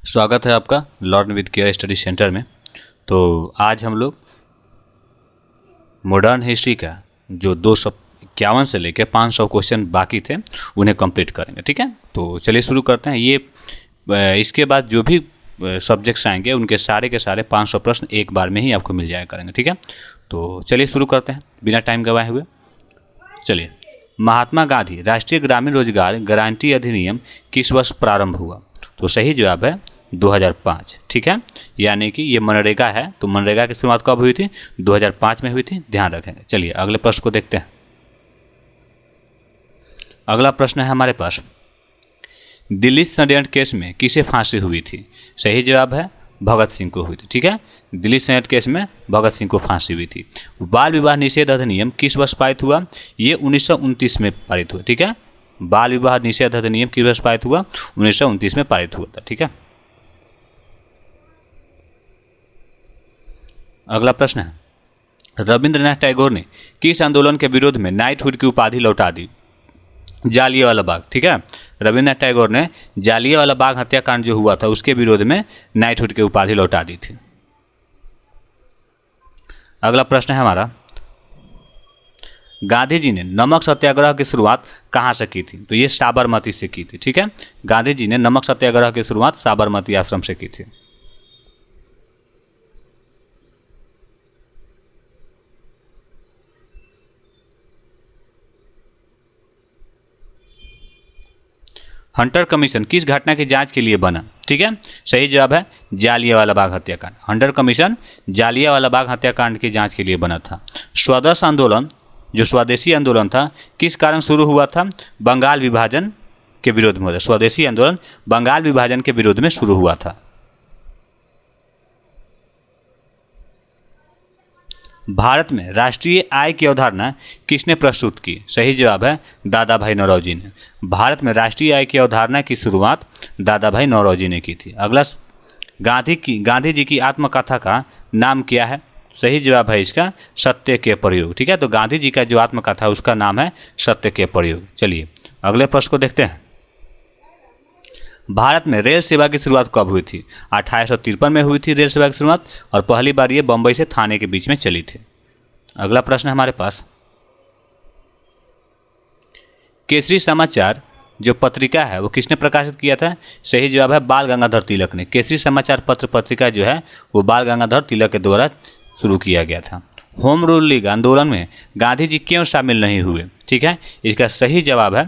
स्वागत है आपका learn with care study centre में। तो आज हम लोग मॉडर्न हिस्ट्री का जो 251 से लेकर 500 क्वेश्चन बाकी थे उन्हें कंप्लीट करेंगे। ठीक है, तो चलिए शुरू करते हैं। ये इसके बाद जो भी सब्जेक्ट्स आएंगे उनके सारे के सारे 500 प्रश्न एक बार में ही आपको मिल जाया करेंगे। ठीक है, तो चलिए शुरू करते हैं बिना टाइम गवाए हुए। चलिए, महात्मा गांधी राष्ट्रीय ग्रामीण रोजगार गारंटी अधिनियम किस वर्ष प्रारंभ हुआ? तो सही जवाब है 2005। ठीक है, यानी कि ये मनरेगा है, तो मनरेगा की शुरुआत कब हुई थी? 2005 में हुई थी, ध्यान रखेंगे। चलिए अगले प्रश्न को देखते हैं। अगला प्रश्न है हमारे पास, दिल्ली षड्यंत्र केस में किसे फांसी हुई थी? सही जवाब है भगत सिंह को हुई थी। ठीक है, दिल्ली षड्यंत्र केस में भगत सिंह को फांसी हुई थी। बाल विवाह निषेध अधिनियम किस वर्ष पारित हुआ? ये 1929 में पारित हुआ। ठीक है, बाल विवाह निषेध अधिनियम किस वर्ष पारित हुआ? 1929 में पारित हुआ था। ठीक है, अगला प्रश्न है, रविंद्रनाथ टैगोर ने किस आंदोलन के विरोध में नाइटहुड की उपाधि लौटा दी? जालियांवाला बाग। ठीक है, रविंद्रनाथ टैगोर ने जालियांवाला बाग हत्याकांड जो हुआ था उसके विरोध में नाइटहुड की उपाधि लौटा दी थी। अगला प्रश्न है हमारा, गांधी जी ने नमक सत्याग्रह की शुरुआत कहाँ से की थी? तो ये साबरमती से की थी। ठीक है, गांधी जी ने नमक सत्याग्रह की शुरुआत साबरमती आश्रम से की थी। हंटर कमीशन किस घटना की जांच के लिए बना? ठीक है, सही जवाब है जालियांवाला बाग हत्याकांड। हंटर कमीशन जालियांवाला बाग हत्याकांड की जांच के लिए बना था। स्वदेश आंदोलन जो स्वदेशी आंदोलन था किस कारण शुरू हुआ था? बंगाल विभाजन के विरोध में हुआ था। स्वदेशी आंदोलन बंगाल विभाजन के विरोध में शुरू हुआ था। भारत में राष्ट्रीय आय की अवधारणा किसने प्रस्तुत की? सही जवाब है दादा भाई नौरोजी ने। भारत में राष्ट्रीय आय की अवधारणा की शुरुआत दादा भाई नौरोजी ने की थी। अगला, गांधी जी की आत्मकथा का नाम क्या है? सही जवाब है इसका सत्य के प्रयोग। ठीक है, तो गांधी जी का जो आत्मकथा है उसका नाम है सत्य के प्रयोग। चलिए अगले प्रश्न को देखते हैं। भारत में रेल सेवा की शुरुआत कब हुई थी? 1853 में हुई थी रेल सेवा की शुरुआत, और पहली बार ये बम्बई से थाने के बीच में चली थी। अगला प्रश्न है हमारे पास, केसरी समाचार जो पत्रिका है वो किसने प्रकाशित किया था? सही जवाब है बाल गंगाधर तिलक ने। केसरी समाचार पत्रिका जो है वो बाल गंगाधर तिलक के द्वारा शुरू किया गया था। होम रूल लीग आंदोलन में गांधी जी क्यों शामिल नहीं हुए? ठीक है, इसका सही जवाब है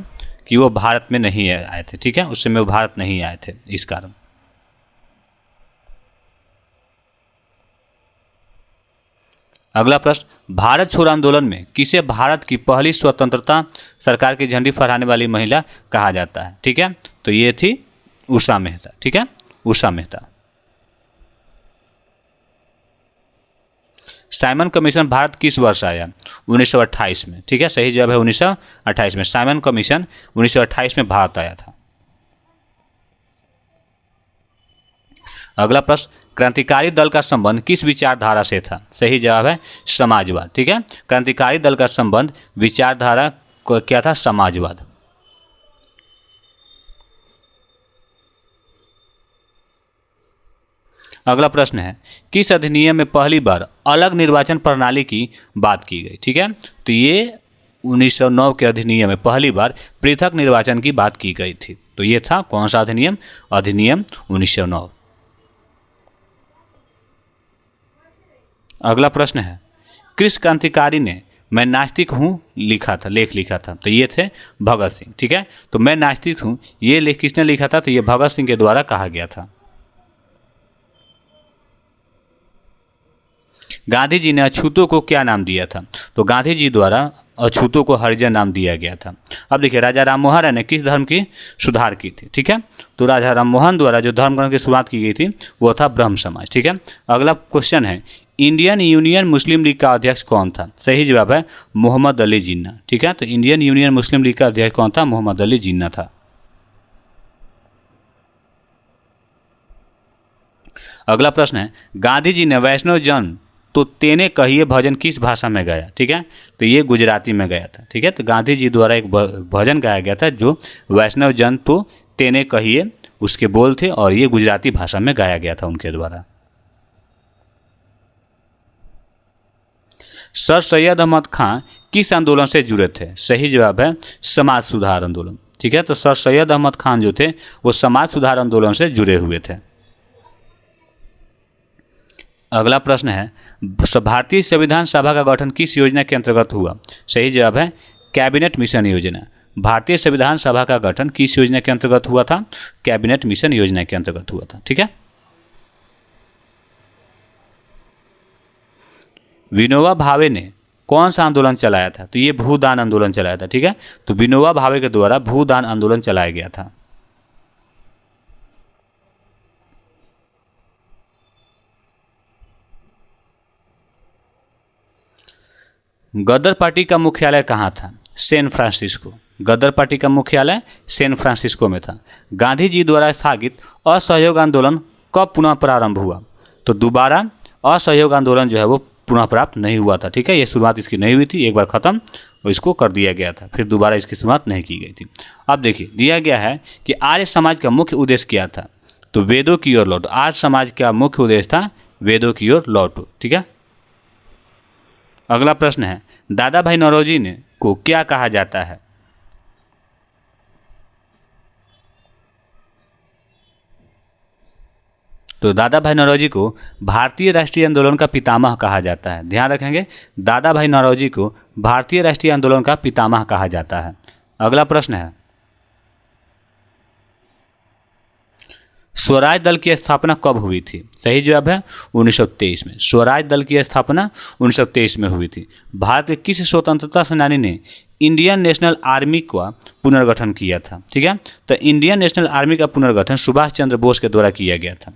कि वो भारत में नहीं आए थे। ठीक है, उस समय वो भारत नहीं आए थे इस कारण। अगला प्रश्न, भारत छोड़ो आंदोलन में किसे भारत की पहली स्वतंत्रता सरकार की झंडी फहराने वाली महिला कहा जाता है? ठीक है, तो ये थी उषा मेहता। ठीक है, उषा मेहता। साइमन कमीशन भारत किस वर्ष आया? 1928 में। ठीक है, सही जवाब है 1928 में। साइमन कमीशन 1928 में भारत आया था। अगला प्रश्न, क्रांतिकारी दल का संबंध किस विचारधारा से था? सही जवाब है समाजवाद। ठीक है, क्रांतिकारी दल का संबंध विचारधारा को क्या था? समाजवाद। अगला प्रश्न है, किस अधिनियम में पहली बार अलग निर्वाचन प्रणाली की बात की गई? ठीक है, तो ये 1909 के अधिनियम में पहली बार पृथक निर्वाचन की बात की गई थी। तो ये था कौन सा अधिनियम? अधिनियम 1909। अगला प्रश्न है, किस क्रांतिकारी ने मैं नास्तिक हूँ लेख लिखा था? तो ये थे भगत सिंह। ठीक है, तो मैं नास्तिक हूँ ये लेख किसने लिखा था? तो ये भगत सिंह के द्वारा कहा गया था। गांधी जी ने अछूतों को क्या नाम दिया था? तो गांधी जी द्वारा अछूतों को हरिजन नाम दिया गया था। अब देखिए, राजा राममोहन राय ने किस धर्म की सुधार की थी? ठीक है, तो राजा राममोहन द्वारा जो धर्म ग्रंथ की शुरुआत की गई थी वो था ब्रह्म समाज। ठीक है, अगला क्वेश्चन है, इंडियन यूनियन मुस्लिम लीग का अध्यक्ष कौन था? सही जवाब है मोहम्मद अली जिन्ना। ठीक है, तो इंडियन यूनियन मुस्लिम लीग का अध्यक्ष कौन था? मोहम्मद अली जिन्ना था। अगला प्रश्न है, गांधी जी ने वैष्णव जन तो तेने कहिए भजन किस भाषा में गाया? ठीक है, तो ये गुजराती में गया था। ठीक है, तो गांधी जी द्वारा एक भजन गाया गया था जो वैष्णव जन तो तेने कहिए उसके बोल थे और ये गुजराती भाषा में गाया गया था उनके द्वारा। सर सैयद अहमद खां किस आंदोलन से जुड़े थे? सही जवाब है समाज सुधार आंदोलन। ठीक है, तो सर सैयद अहमद खान जो थे वो समाज सुधार आंदोलन से जुड़े हुए थे। अगला प्रश्न है भारतीय संविधान सभा का गठन किस योजना के अंतर्गत हुआ? सही जवाब है कैबिनेट मिशन योजना। भारतीय संविधान सभा का गठन किस योजना के अंतर्गत हुआ था? कैबिनेट मिशन योजना के अंतर्गत हुआ था। ठीक है, विनोबा भावे ने कौन सा आंदोलन चलाया था? तो ये भूदान आंदोलन चलाया था। ठीक है, तो विनोबा भावे के द्वारा भूदान आंदोलन चलाया गया था। गदर पार्टी का मुख्यालय कहाँ था? San Francisco. गदर पार्टी का मुख्यालय सैन फ्रांसिस्को में था। गांधी जी द्वारा स्थापित असहयोग आंदोलन कब पुनः प्रारंभ हुआ? तो दोबारा असहयोग आंदोलन जो है वो पुनः प्राप्त नहीं हुआ था। ठीक है, ये शुरुआत इसकी नहीं हुई थी, एक बार ख़त्म और इसको कर दिया गया था, फिर दोबारा इसकी शुरुआत नहीं की गई थी। अब देखिए दिया गया है कि आर्य समाज का मुख्य उद्देश्य क्या था? तो वेदों की ओर लौटो। आर्य समाज का मुख्य उद्देश्य था वेदों की ओर लौटो। ठीक है, अगला प्रश्न है दादा भाई नौरोजी ने को क्या कहा जाता है? तो दादा भाई नौरोजी को भारतीय राष्ट्रीय आंदोलन का पितामह कहा जाता है। ध्यान रखेंगे, दादा भाई नौरोजी को भारतीय राष्ट्रीय आंदोलन का पितामह कहा जाता है। अगला प्रश्न है स्वराज दल की स्थापना कब हुई थी? सही जवाब है 1923 में। स्वराज दल की स्थापना 1923 में हुई थी। भारत के किस स्वतंत्रता सेनानी ने इंडियन नेशनल आर्मी का पुनर्गठन किया था? ठीक है, तो इंडियन नेशनल आर्मी का पुनर्गठन सुभाष चंद्र बोस के द्वारा किया गया था।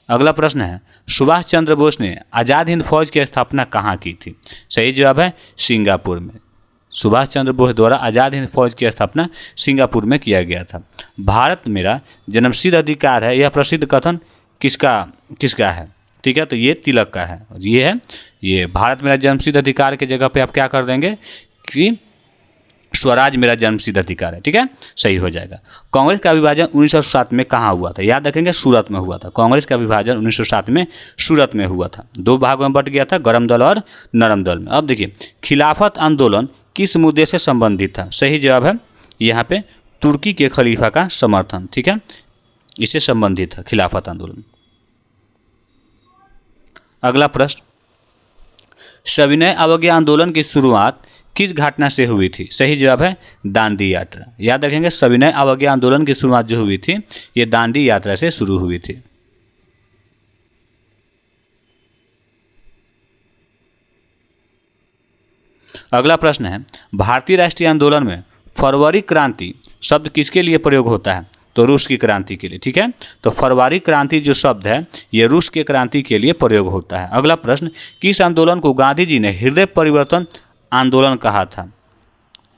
अगला प्रश्न है सुभाष चंद्र बोस ने आज़ाद हिंद फौज की स्थापना कहाँ की थी? सही जवाब है सिंगापुर में। सुभाष चंद्र बोस द्वारा आज़ाद हिंद फौज की स्थापना सिंगापुर में किया गया था। भारत मेरा जन्मसिद्ध अधिकार है, यह प्रसिद्ध कथन किसका है? ठीक है, तो ये तिलक का है। ये है ये भारत मेरा जन्मसिद्ध अधिकार के जगह पे आप क्या कर देंगे कि स्वराज मेरा जन्मसिद्ध अधिकार है। ठीक है, सही हो जाएगा। कांग्रेस का विभाजन 1907 में कहाँ हुआ था? याद रखेंगे सूरत में हुआ था। कांग्रेस का विभाजन 1907 में सूरत में हुआ था। दो भागों में बट गया था, गरम दल और नरम दल में। अब देखिए खिलाफत आंदोलन किस मुद्दे से संबंधित था? सही जवाब है यहाँ पे तुर्की के खलीफा का समर्थन। ठीक है, इससे संबंधित है खिलाफत आंदोलन। अगला प्रश्न सविनय अवज्ञा आंदोलन की शुरुआत किस घटना से हुई थी? सही जवाब है दांडी यात्रा। याद रखेंगे सविनय अवज्ञा आंदोलन की शुरुआत जो हुई थी ये दांडी यात्रा से शुरू हुई थी। अगला प्रश्न है भारतीय राष्ट्रीय आंदोलन में फरवरी क्रांति शब्द किसके लिए प्रयोग होता है? तो रूस की क्रांति के लिए। ठीक है, तो फरवरी क्रांति जो शब्द है ये रूस के क्रांति के लिए प्रयोग होता है। अगला प्रश्न किस आंदोलन को गांधी जी ने हृदय परिवर्तन आंदोलन कहा था?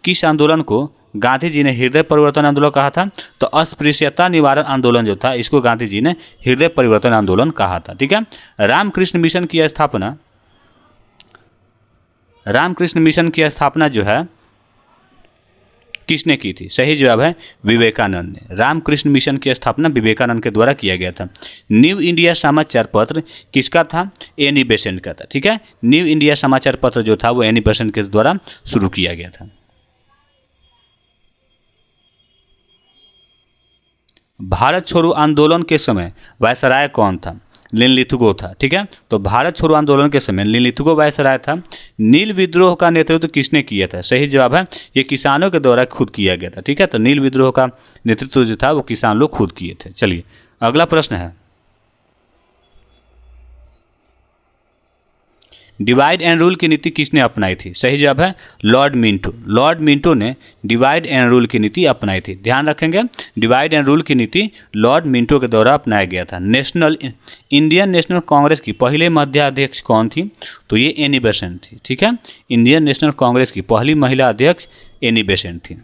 किस आंदोलन को गांधी जी ने हृदय परिवर्तन आंदोलन कहा था? तो अस्पृश्यता निवारण आंदोलन जो था इसको गांधी जी ने हृदय परिवर्तन आंदोलन कहा था। ठीक है, रामकृष्ण मिशन की स्थापना जो है किसने की थी? सही जवाब है विवेकानंद ने। रामकृष्ण मिशन की स्थापना विवेकानंद के द्वारा किया गया था। न्यू इंडिया समाचार पत्र किसका था? एनी बेसेंट का था। ठीक है, न्यू इंडिया समाचार पत्र जो था वो एनी बेसेंट के द्वारा शुरू किया गया था। भारत छोड़ो आंदोलन के समय वायसराय कौन था? लिनलिथगो था। ठीक है, तो भारत छोड़ो आंदोलन के समय लिनलिथगो वायसराय था। नील विद्रोह का नेतृत्व किसने किया था? सही जवाब है ये किसानों के द्वारा खुद किया गया था। ठीक है, तो नील विद्रोह का नेतृत्व जो था वो किसान लोग खुद किए थे। चलिए अगला प्रश्न है डिवाइड एंड रूल की नीति किसने अपनाई थी? सही जवाब है लॉर्ड मिंटो। लॉर्ड मिंटो ने डिवाइड एंड रूल की नीति अपनाई थी। ध्यान रखेंगे डिवाइड एंड रूल की नीति लॉर्ड मिंटो के द्वारा अपनाया गया था। इंडियन नेशनल कांग्रेस की पहले महिला अध्यक्ष कौन थी? तो ये एनी बेसेंट थी। ठीक है, इंडियन नेशनल कांग्रेस की पहली महिला अध्यक्ष एनी बेसेंट थी।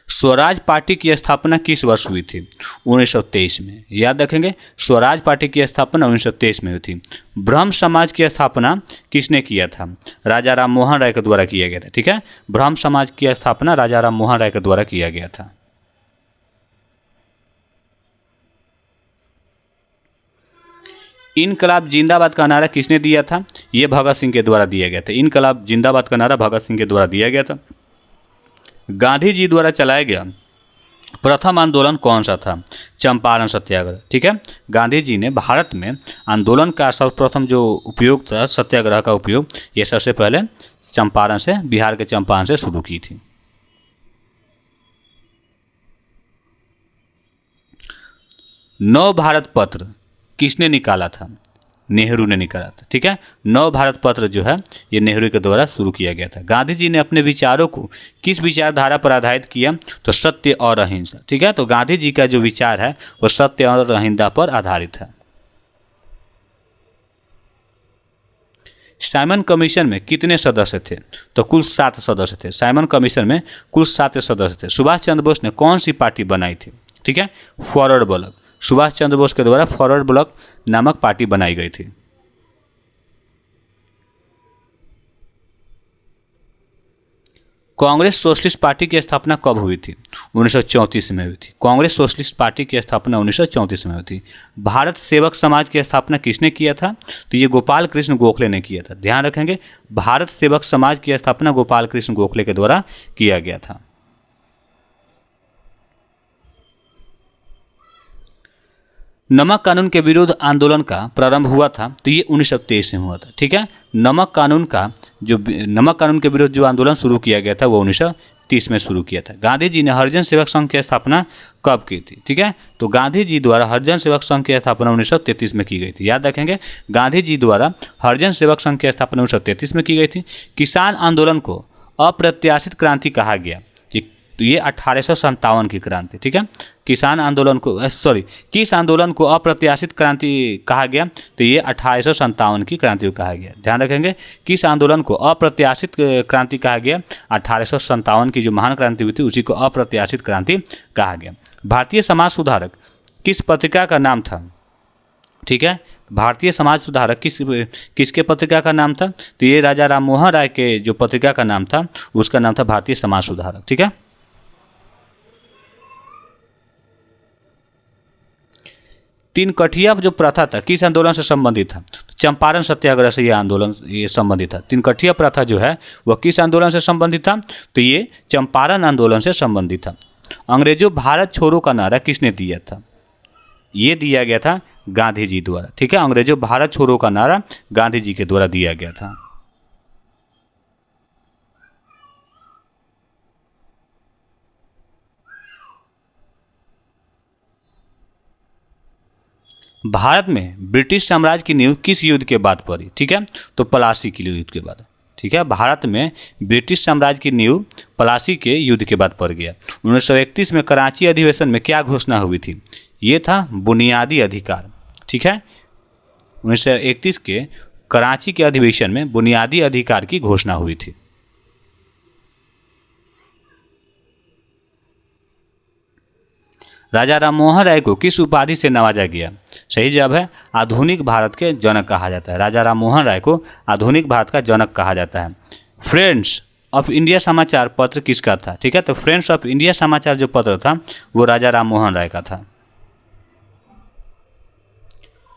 स्वराज पार्टी की स्थापना किस वर्ष हुई थी? 1923 में। याद रखेंगे, स्वराज पार्टी की स्थापना 1923 में हुई थी। ब्रह्म समाज की स्थापना किसने किया था? राजा राम मोहन राय के द्वारा किया गया था। ठीक है, ब्रह्म समाज की स्थापना राजा राम मोहन राय के द्वारा किया गया था। इनकलाब जिंदाबाद का नारा किसने दिया था? यह भगत सिंह के द्वारा दिया गया था। इनकलाब जिंदाबाद का नारा भगत सिंह के द्वारा दिया गया था। गांधी जी द्वारा चलाया गया प्रथम आंदोलन कौन सा था? चंपारण सत्याग्रह। ठीक है, गांधी जी ने भारत में आंदोलन का सर्वप्रथम जो उपयोग था, सत्याग्रह का उपयोग, ये सबसे पहले चंपारण से, बिहार के चंपारण से शुरू की थी। नव भारत पत्र किसने निकाला था? नेहरू ने निकाला था। ठीक है, नव भारत पत्र जो है ये नेहरू के द्वारा शुरू किया गया था। गांधी जी ने अपने विचारों को किस विचारधारा पर आधारित किया? तो सत्य और अहिंसा। ठीक है, तो गांधी जी का जो विचार है वो सत्य और अहिंसा पर आधारित है। साइमन कमीशन में कितने सदस्य थे? तो कुल 7 सदस्य थे। साइमन कमीशन में कुल 7 सदस्य थे। सुभाष चंद्र बोस ने कौन सी पार्टी बनाई थी? ठीक है, फॉरवर्ड ब्लॉक। सुभाष चंद्र बोस के द्वारा फॉरवर्ड ब्लॉक नामक पार्टी बनाई गई थी। कांग्रेस सोशलिस्ट पार्टी की स्थापना कब हुई थी? 1934 में हुई थी। कांग्रेस सोशलिस्ट पार्टी की स्थापना 1934 में हुई थी। भारत सेवक समाज की स्थापना किसने किया था? तो ये गोपाल कृष्ण गोखले ने किया था। ध्यान रखेंगे, भारत सेवक समाज की स्थापना गोपाल कृष्ण गोखले के द्वारा किया गया था। नमक कानून के विरुद्ध आंदोलन का प्रारंभ हुआ था तो ये 1923 में हुआ था। ठीक है, नमक कानून के विरुद्ध जो आंदोलन शुरू किया गया था वो 1930 में शुरू किया था। गांधी जी ने हरिजन सेवक संघ की स्थापना कब की थी? ठीक है, तो गांधी जी द्वारा हरिजन सेवक संघ की स्थापना 1933 में की गई थी। याद रखेंगे, गांधी जी द्वारा हरिजन सेवक संघ की स्थापना 1933 में की गई थी। किसान आंदोलन को अप्रत्याशित क्रांति कहा गया, तो ये 1857 की क्रांति। ठीक है, किसान आंदोलन को किस आंदोलन को अप्रत्याशित क्रांति कहा गया? तो ये 1857 की क्रांति को कहा गया। ध्यान रखेंगे, किस आंदोलन को अप्रत्याशित क्रांति कहा गया? 1857 की जो महान क्रांति हुई थी उसी को अप्रत्याशित क्रांति कहा गया। भारतीय समाज सुधारक किस पत्रिका का नाम था? ठीक है, भारतीय समाज सुधारक किसके पत्रिका का नाम था? तो ये राजा राम मोहन राय के जो पत्रिका का नाम था उसका नाम था भारतीय समाज सुधारक। ठीक है, तीन कठिया जो प्रथा था किस आंदोलन से संबंधित था? चंपारण सत्याग्रह से ये संबंधित था। तीन कठिया प्रथा जो है वह किस आंदोलन से संबंधित था? तो ये चंपारण आंदोलन से संबंधित था। अंग्रेजों भारत छोड़ो का नारा किसने दिया था? ये दिया गया था गांधी जी द्वारा। ठीक है, अंग्रेजों भारत छोड़ो का नारा गांधी जी के द्वारा दिया गया था। भारत में ब्रिटिश साम्राज्य की नींव किस युद्ध के बाद पड़ी? ठीक है, तो प्लासी के युद्ध के बाद। ठीक है, भारत में ब्रिटिश साम्राज्य की नींव प्लासी के युद्ध के बाद पड़ गया। 1931 में कराची अधिवेशन में क्या घोषणा हुई थी? ये था बुनियादी अधिकार। ठीक है, 1931 के कराची के अधिवेशन में बुनियादी अधिकार की घोषणा हुई थी। राजा राम मोहन राय को किस उपाधि से नवाजा गया? सही जवाब है आधुनिक भारत के जनक कहा जाता है। राजा राम मोहन राय को आधुनिक भारत का जनक कहा जाता है। फ्रेंड्स ऑफ इंडिया समाचार पत्र किसका था? ठीक है, तो फ्रेंड्स ऑफ इंडिया समाचार जो पत्र था वो राजा राम मोहन राय का था।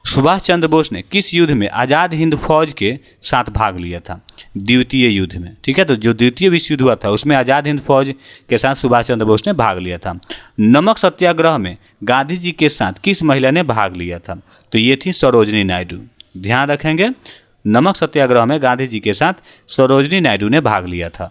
सुभाष चंद्र बोस ने किस युद्ध में आज़ाद हिंद फौज के साथ भाग लिया था? द्वितीय युद्ध में। ठीक है, तो जो द्वितीय विश्व युद्ध हुआ था उसमें आज़ाद हिंद फौज के साथ सुभाष चंद्र बोस ने भाग लिया था। नमक सत्याग्रह में गांधी जी के साथ किस महिला ने भाग लिया था? तो ये थी सरोजनी नायडू। ध्यान रखेंगे, नमक सत्याग्रह में गांधी जी के साथ सरोजनी नायडू ने भाग लिया था।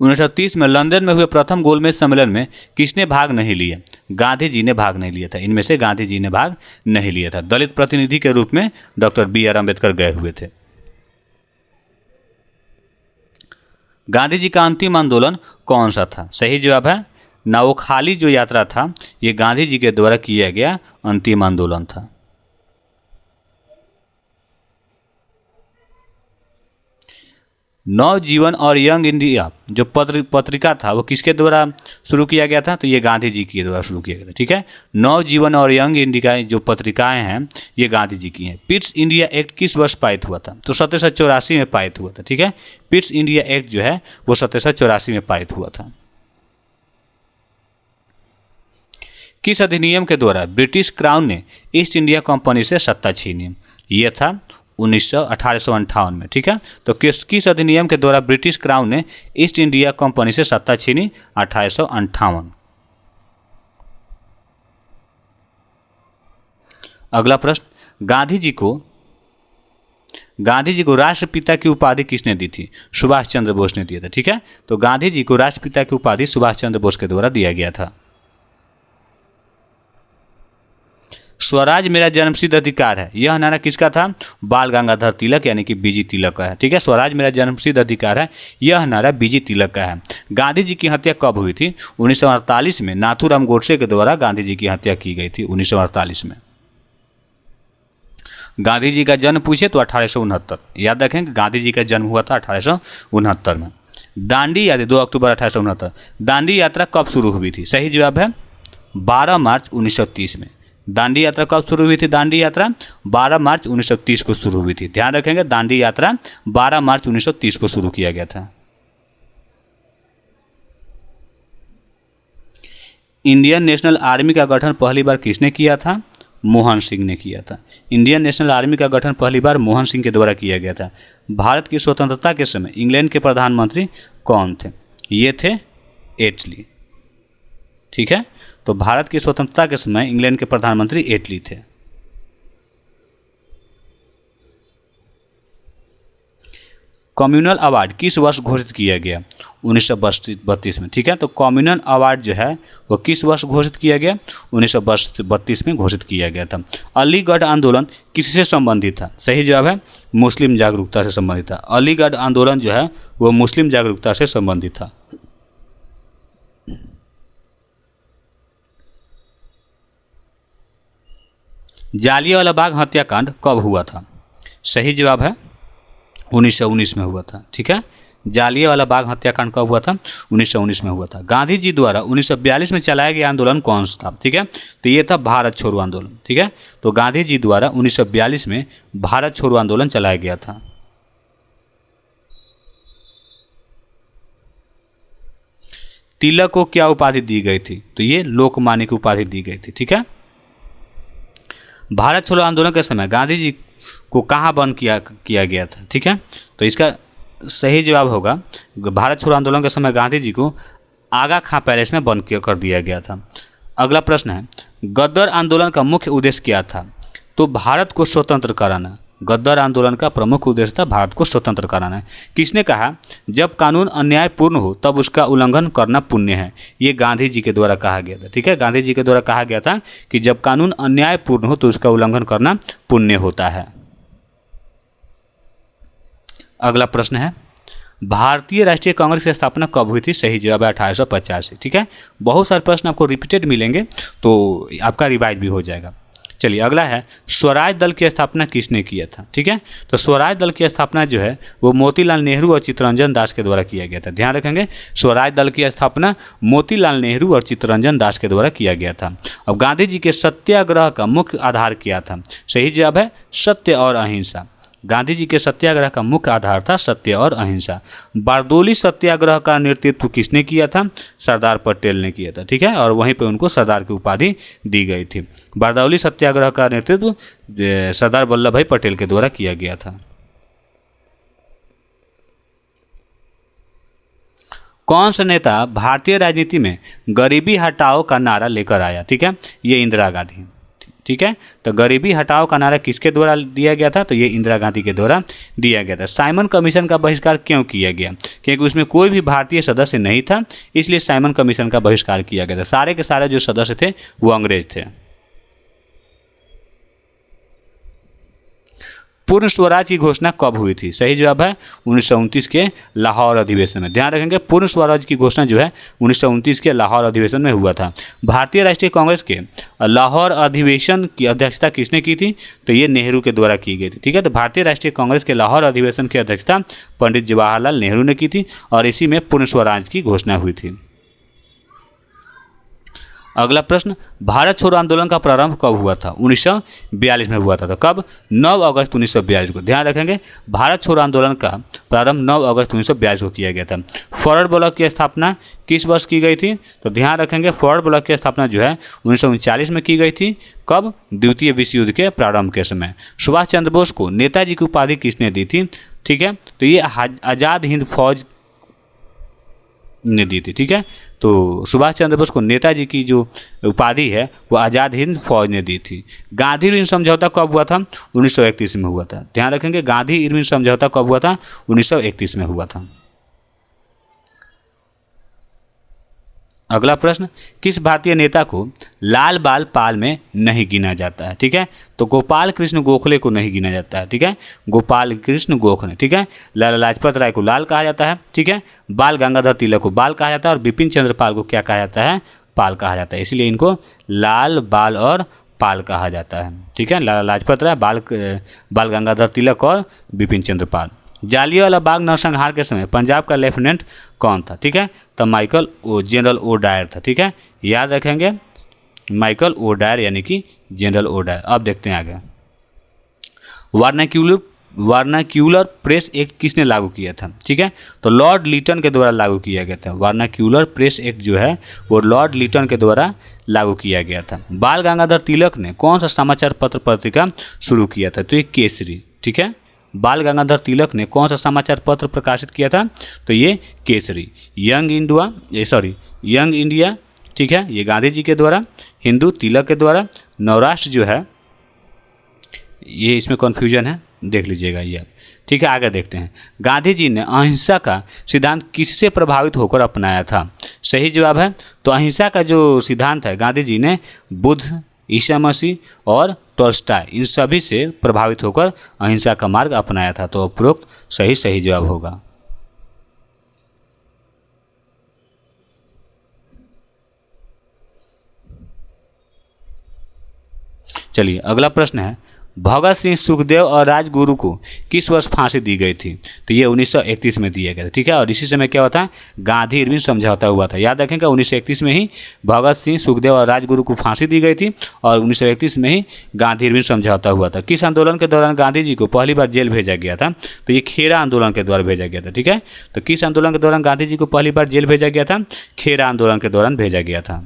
1930 में लंदन में हुए प्रथम गोलमेज सम्मेलन में किसने भाग नहीं लिया? गांधी जी ने भाग नहीं लिया था। इनमें से गांधी जी ने भाग नहीं लिया था। दलित प्रतिनिधि के रूप में डॉक्टर BR अम्बेडकर गए हुए थे। गांधी जी का अंतिम आंदोलन कौन सा था? सही जवाब है नवखाली जो यात्रा था ये गांधी जी के द्वारा किया गया अंतिम आंदोलन था। नवजीवन और यंग इंडिया जो पत्रिका था वो किसके द्वारा शुरू किया गया था? तो ये गांधी जी के द्वारा शुरू किया गया था। ठीक है, नवजीवन और यंग इंडिया जो पत्रिकाएं हैं ये गांधी जी की हैं। पिट्स इंडिया एक्ट किस वर्ष पारित हुआ था? तो 1784 में पारित हुआ था। ठीक है, पिट्स इंडिया एक्ट जो है वो 1784 में पारित हुआ था। किस अधिनियम के द्वारा ब्रिटिश क्राउन ने ईस्ट इंडिया कंपनी से सत्ता छीनी? ये था 1858 में। ठीक है, तो किस अधिनियम के द्वारा ब्रिटिश क्राउन ने ईस्ट इंडिया कंपनी से सत्ता छीनी? 1858। अगला प्रश्न, गांधी जी को राष्ट्रपिता की उपाधि किसने दी थी? सुभाष चंद्र बोस ने दिया था। ठीक है, तो गांधी जी को राष्ट्रपिता की उपाधि सुभाष चंद्र बोस के द्वारा दिया गया था। स्वराज मेरा जन्मसिद्ध अधिकार है, यह नारा किसका था? बाल गंगाधर तिलक यानी कि बीजी तिलक का है। ठीक है, स्वराज मेरा जन्मसिद्ध अधिकार है, यह नारा बीजी तिलक का है। गांधी जी की हत्या कब हुई थी? 1948 में नाथूराम गोडसे के द्वारा गांधी जी की हत्या की गई थी 1948 में। गांधी जी का जन्म पूछे तो 1869, याद रखें गांधी जी का जन्म हुआ था 1869 में। दांडी यात्रा 2 अक्टूबर 1869। दांडी यात्रा कब शुरू हुई थी? सही जवाब है 12 मार्च 1930 में। दांडी यात्रा कब शुरू हुई थी? दांडी यात्रा 12 मार्च 1930 को शुरू हुई थी। ध्यान रखेंगे दांडी यात्रा 12 मार्च 1930 को शुरू किया गया था। इंडियन नेशनल आर्मी का गठन पहली बार किसने किया था? मोहन सिंह ने किया था। इंडियन नेशनल आर्मी का गठन पहली बार मोहन सिंह के द्वारा किया गया था। भारत की स्वतंत्रता के समय इंग्लैंड के प्रधानमंत्री कौन थे? ये थे एटली। ठीक है, तो भारत की स्वतंत्रता के समय इंग्लैंड के प्रधानमंत्री एटली थे। कम्युनल अवार्ड किस वर्ष घोषित किया गया? 1932 में। ठीक है, तो कम्युनल अवार्ड जो है वो किस वर्ष घोषित किया गया? 1932 में घोषित किया गया था। अलीगढ़ आंदोलन किससे संबंधित था? सही जवाब है मुस्लिम जागरूकता से संबंधित था। अलीगढ़ आंदोलन जो है वो मुस्लिम जागरूकता से संबंधित था। जालियांवाला बाग हत्याकांड कब हुआ था? सही जवाब है 1919 में हुआ था। ठीक है, जालियांवाला बाग हत्याकांड कब हुआ था? 1919 में हुआ था। गांधी जी द्वारा 1942 में चलाया गया आंदोलन कौन सा था? ठीक है, तो ये था भारत छोड़ो आंदोलन। ठीक है, तो गांधी जी द्वारा 1942 में भारत छोड़ो आंदोलन चलाया गया था। तिलक को क्या उपाधि दी गई थी? तो ये लोकमान्य की उपाधि दी गई थी। ठीक है, भारत छोड़ो आंदोलन के समय गांधी जी को कहाँ बंद किया गया था? ठीक है, तो इसका सही जवाब होगा भारत छोड़ो आंदोलन के समय गांधी जी को आगा खां पैलेस में बंद कर दिया गया था। अगला प्रश्न है, गद्दार आंदोलन का मुख्य उद्देश्य क्या था? तो भारत को स्वतंत्र कराना। गद्दार आंदोलन का प्रमुख उद्देश्य था भारत को स्वतंत्र कराना। किसने कहा जब कानून अन्यायपूर्ण हो तब उसका उल्लंघन करना पुण्य है? ये गांधी जी के द्वारा कहा गया था। ठीक है, गांधी जी के द्वारा कहा गया था कि जब कानून अन्यायपूर्ण हो तो उसका उल्लंघन करना पुण्य होता है। अगला प्रश्न है, भारतीय राष्ट्रीय कांग्रेस की स्थापना कब हुई थी? सही जवाब है 1885। ठीक है, बहुत सारे प्रश्न आपको रिपीटेड मिलेंगे तो आपका रिवाइज भी हो जाएगा। चलिए अगला है, स्वराज दल की स्थापना किसने किया था? ठीक है, तो स्वराज दल की स्थापना जो है वो मोतीलाल नेहरू और चित्तरंजन दास के द्वारा किया गया था। ध्यान रखेंगे स्वराज दल की स्थापना मोतीलाल नेहरू और चित्तरंजन दास के द्वारा किया गया था। अब गांधी जी के सत्याग्रह का मुख्य आधार क्या था? सही जवाब है सत्य और अहिंसा। गांधी जी के सत्याग्रह का मुख्य आधार था सत्य और अहिंसा। बारदोली सत्याग्रह का नेतृत्व किसने किया था? सरदार पटेल ने किया था। ठीक है, और वहीं पे उनको सरदार की उपाधि दी गई थी। बारदौली सत्याग्रह का नेतृत्व सरदार वल्लभ भाई पटेल के द्वारा किया गया था। कौन सा नेता भारतीय राजनीति में गरीबी हटाओ का नारा लेकर आया? ठीक है, ये इंदिरा गांधी। ठीक है, तो गरीबी हटाओ का नारा किसके द्वारा दिया गया था? तो ये इंदिरा गांधी के द्वारा दिया गया था। साइमन कमीशन का बहिष्कार क्यों किया गया? क्योंकि उसमें कोई भी भारतीय सदस्य नहीं था, इसलिए साइमन कमीशन का बहिष्कार किया गया था। सारे के सारे जो सदस्य थे वो अंग्रेज थे। पूर्ण स्वराज की घोषणा कब हुई थी? सही जवाब है 1929 के लाहौर अधिवेशन में। ध्यान रखेंगे, पूर्ण स्वराज की घोषणा जो है 1929 के लाहौर अधिवेशन में हुआ था। भारतीय राष्ट्रीय कांग्रेस के लाहौर अधिवेशन की अध्यक्षता किसने की थी? तो ये नेहरू के द्वारा की गई थी। ठीक है, तो भारतीय राष्ट्रीय कांग्रेस के लाहौर अधिवेशन की अध्यक्षता पंडित जवाहरलाल नेहरू ने की थी और इसी में पूर्ण स्वराज की घोषणा हुई थी। अगला प्रश्न, भारत छोड़ो आंदोलन का प्रारंभ कब हुआ था? 1942 में हुआ था। तो कब? 9 अगस्त 1942 को। ध्यान रखेंगे, भारत छोड़ो आंदोलन का प्रारंभ 9 अगस्त 1942 को किया गया था। फॉरवर्ड ब्लॉक की स्थापना किस वर्ष की गई थी? तो ध्यान रखेंगे, फॉरवर्ड ब्लॉक की स्थापना जो है 1939 में की गई थी। कब? द्वितीय विश्व युद्ध के प्रारंभ के समय। सुभाष चंद्र बोस को नेताजी की उपाधि किसने दी थी? ठीक है, तो ये आज़ाद हिंद फौज ने दी थी। ठीक है, तो सुभाष चंद्र बोस को नेताजी की जो उपाधि है वो आज़ाद हिंद फौज ने दी थी। गांधी इरविन समझौता कब हुआ था? 1931 में हुआ था। ध्यान रखेंगे, गांधी इरविन समझौता कब हुआ था? 1931 में हुआ था। अगला प्रश्न, किस भारतीय नेता को लाल बाल पाल में नहीं गिना जाता है? ठीक है, तो गोपाल कृष्ण गोखले को नहीं गिना जाता है। ठीक है, गोपाल कृष्ण गोखले। ठीक है, लाला लाजपत राय को लाल कहा जाता है। ठीक है, बाल गंगाधर तिलक को बाल कहा जाता है और बिपिन चंद्र पाल को क्या कहा जाता है? पाल कहा जाता है। इसलिए इनको लाल बाल और पाल कहा जाता है। ठीक है, लाला लाजपत राय, बाल गंगाधर तिलक और बिपिन चंद्र पाल। जालियांवाला बाग नरसंहार के समय पंजाब का लेफ्टिनेंट कौन था? ठीक है, तो जनरल ओ डायर था। ठीक है, याद रखेंगे, माइकल ओ डायर यानी कि जनरल ओ डायर। अब देखते हैं आगे, वर्नाक्यूलर प्रेस एक्ट किसने लागू किया था? ठीक है, तो लॉर्ड लिटन के द्वारा लागू किया गया था। वर्नाक्यूलर प्रेस एक्ट जो है वो लॉर्ड लिटन के द्वारा लागू किया गया था। बाल गंगाधर तिलक ने कौन सा समाचार पत्र पत्रिका शुरू किया था? तो ये केसरी। ठीक है, बाल गंगाधर तिलक ने कौन सा समाचार पत्र प्रकाशित किया था? तो ये केसरी। यंग इंडिया, ठीक है, ये गांधी जी के द्वारा, हिंदू तिलक के द्वारा, नवराष्ट्र जो है ये इसमें कन्फ्यूजन है, देख लीजिएगा ये आप। ठीक है, आगे देखते हैं, गांधी जी ने अहिंसा का सिद्धांत किससे प्रभावित होकर अपनाया था? सही जवाब है, तो अहिंसा का जो सिद्धांत है गांधी जी ने बुद्ध, ईसा मसीह और टॉल्स्टॉय इन सभी से प्रभावित होकर अहिंसा का मार्ग अपनाया था। तो उपरोक्त सही जवाब होगा। चलिए अगला प्रश्न है, भगत सिंह, सुखदेव और राजगुरु को किस वर्ष फांसी दी गई थी? तो ये 1931 में दिया गया था। ठीक है, और इसी समय क्या होता है? गांधी इरविन समझौता हुआ था। याद रखेंगे, 1931 में ही भगत सिंह, सुखदेव और राजगुरु को फांसी दी गई थी और 1931 में ही गांधी इरविन समझौता हुआ था। किस आंदोलन के दौरान गांधी जी को पहली बार जेल भेजा गया था? तो ये खेरा आंदोलन के द्वारा भेजा गया था। ठीक है, तो किस आंदोलन के दौरान गांधी जी को पहली बार जेल भेजा गया था? खेरा आंदोलन के दौरान भेजा गया था।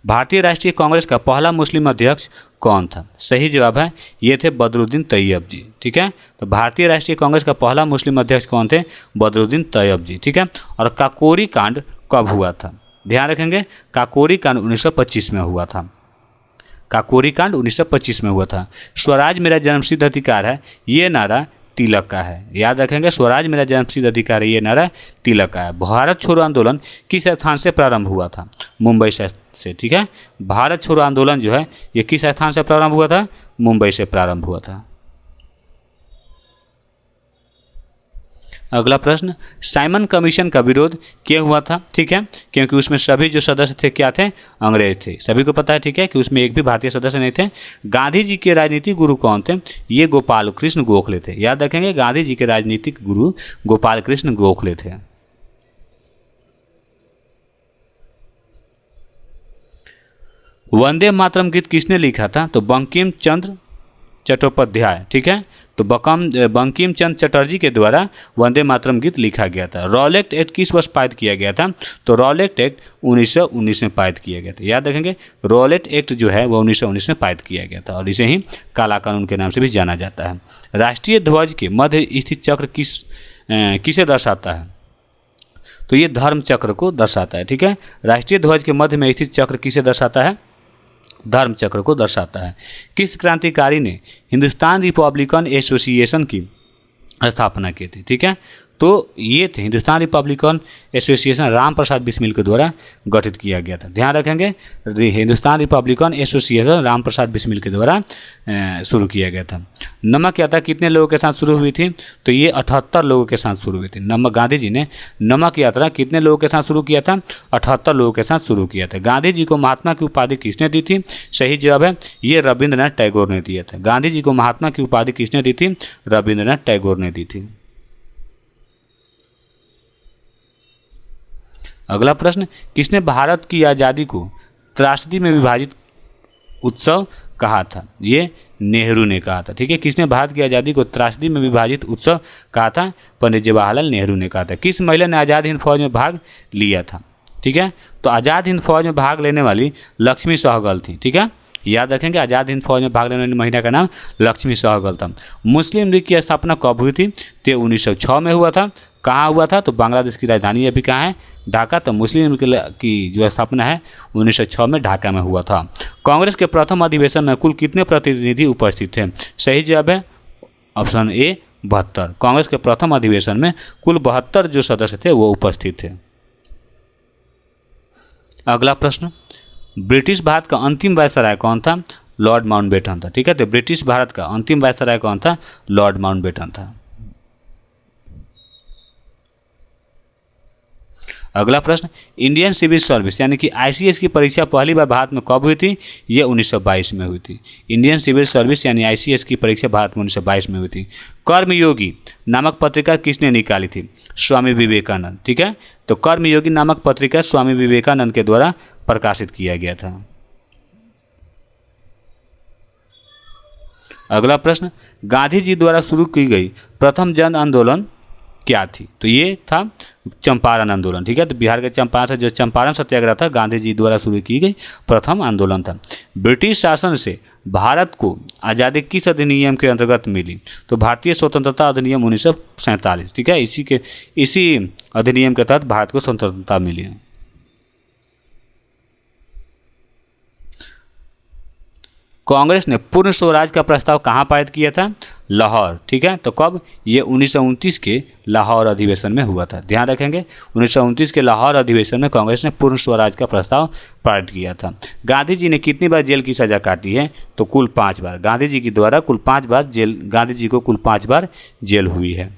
भारतीय राष्ट्रीय कांग्रेस का पहला मुस्लिम अध्यक्ष कौन था? सही जवाब है, ये थे बदरुद्दीन तैयब जी। ठीक है, तो भारतीय राष्ट्रीय कांग्रेस का पहला मुस्लिम अध्यक्ष कौन थे? बदरुद्दीन तैयब जी। ठीक है, और काकोरी कांड कब हुआ था? ध्यान रखेंगे, काकोरी कांड 1925 में हुआ था। काकोरी कांड 1925 में हुआ था। स्वराज मेरा जन्मसिद्ध अधिकार है, ये नारा तिलक का है। याद रखेंगे, स्वराज मेरा जन्मसिद्ध अधिकार है, ये नारा तिलक का है। भारत छोड़ो आंदोलन किस स्थान से प्रारंभ हुआ था? मुंबई से। ठीक है, भारत छोड़ो आंदोलन जो है ये किस स्थान से प्रारंभ हुआ था? मुंबई से प्रारंभ हुआ था। अगला प्रश्न, साइमन कमीशन का विरोध क्यों हुआ था? ठीक है, क्योंकि उसमें सभी जो सदस्य थे क्या थे? अंग्रेज थे। सभी को पता है, ठीक है, कि उसमें एक भी भारतीय सदस्य नहीं थे। गांधी जी के राजनीतिक गुरु कौन थे? ये गोपाल कृष्ण गोखले थे। याद रखेंगे, गांधी जी के राजनीतिक गुरु गोपाल कृष्ण गोखले थे। वंदे मातरम गीत किसने लिखा था? तो बंकिम चंद्र चट्टोपाध्याय। ठीक है, तो बंकिम चंद्र चटर्जी के द्वारा वंदे मातरम गीत लिखा गया था। रॉलेट एक्ट किस वर्ष पारित किया गया था? तो रॉलेट एक्ट 1919 में पारित किया गया था। याद रखेंगे, रॉलेट एक्ट जो है वो 1919 में पारित किया गया था और इसे ही काला कानून के नाम से भी जाना जाता है। राष्ट्रीय ध्वज के मध्य स्थित चक्र किसे दर्शाता है? तो ये धर्म चक्र को दर्शाता है। ठीक है, राष्ट्रीय ध्वज के मध्य में स्थित चक्र किसे दर्शाता है? धर्म चक्र को दर्शाता है। किस क्रांतिकारी ने हिंदुस्तान रिपब्लिकन एसोसिएशन की स्थापना की थी? ठीक है, तो ये थे हिंदुस्तान रिपब्लिकन एसोसिएशन राम प्रसाद बिस्मिल के द्वारा गठित किया गया था। ध्यान रखेंगे, हिंदुस्तान रिपब्लिकन एसोसिएशन राम प्रसाद बिस्मिल के द्वारा शुरू किया गया था। नमक यात्रा कितने लोगों के साथ शुरू हुई थी? तो ये 78 लोगों के साथ शुरू हुई थी। गांधी जी ने नमक यात्रा कितने लोगों के साथ शुरू किया था? 78 लोगों के साथ शुरू किया था। गांधी जी को महात्मा की उपाधि किसने दी थी? सही जवाब है ये रविंद्रनाथ टैगोर ने दिया था। गांधी जी को महात्मा की उपाधि किसने दी थी? रविंद्रनाथ टैगोर ने दी थी। अगला प्रश्न, किसने भारत की आज़ादी को त्रासदी में विभाजित उत्सव कहा था? ये नेहरू ने कहा था। ठीक है, किसने भारत की आज़ादी को त्रासदी में विभाजित उत्सव कहा था? पंडित जवाहरलाल नेहरू ने कहा था। किस महिला ने आज़ाद हिंद फौज में भाग लिया था? ठीक है, तो आज़ाद हिंद फौज में भाग लेने वाली लक्ष्मी सहगल थी। ठीक है, याद रखेंगे आज़ाद हिंद फौज में भाग लेने वाली महिला का नाम लक्ष्मी सहगल था। मुस्लिम लीग की स्थापना कब हुई थी? तो 1906 में हुआ था। कहाँ हुआ था? तो बांग्लादेश की राजधानी अभी कहाँ है? ढाका। तो मुस्लिम लीग की जो स्थापना है 1906 में ढाका में हुआ था। कांग्रेस के प्रथम अधिवेशन में कुल कितने प्रतिनिधि उपस्थित थे? सही जवाब है ऑप्शन ए 72। कांग्रेस के प्रथम अधिवेशन में कुल 72 जो सदस्य थे वो उपस्थित थे। अगला प्रश्न, ब्रिटिश भारत का अंतिम वायसराय कौन था? लॉर्ड माउंटबेटन था। ठीक है, तो ब्रिटिश भारत का अंतिम वायसराय कौन था? लॉर्ड माउंटबेटन था। अगला प्रश्न, इंडियन सिविल सर्विस यानी कि आईसीएस की परीक्षा पहली बार भारत में कब हुई थी? ये 1922 में हुई थी। इंडियन सिविल सर्विस यानी आईसीएस की परीक्षा भारत में 1922 में हुई थी। कर्मयोगी नामक पत्रिका किसने निकाली थी? स्वामी विवेकानंद। ठीक है, तो कर्मयोगी नामक पत्रिका स्वामी विवेकानंद के द्वारा प्रकाशित किया गया था। अगला प्रश्न, गांधी जी द्वारा शुरू की गई प्रथम जन आंदोलन क्या थी? तो ये था चंपारण आंदोलन। ठीक है, तो बिहार के चंपारण से जो चंपारण सत्याग्रह था गांधी जी द्वारा शुरू की गई प्रथम आंदोलन था। ब्रिटिश शासन से भारत को आज़ादी किस अधिनियम के अंतर्गत मिली? तो भारतीय स्वतंत्रता अधिनियम 1947। ठीक है, इसी अधिनियम के तहत भारत को स्वतंत्रता मिली। कांग्रेस ने पूर्ण स्वराज का प्रस्ताव कहाँ पारित किया था? लाहौर। ठीक है, तो कब? ये 1929 के लाहौर अधिवेशन में हुआ था। ध्यान रखेंगे 1929 के लाहौर अधिवेशन में कांग्रेस ने पूर्ण स्वराज का प्रस्ताव पारित किया था। गांधी जी ने कितनी बार जेल की सज़ा काटी है? तो कुल 5 बार। गांधी जी के द्वारा कुल 5 बार जेल, गांधी जी को कुल 5 बार जेल हुई है।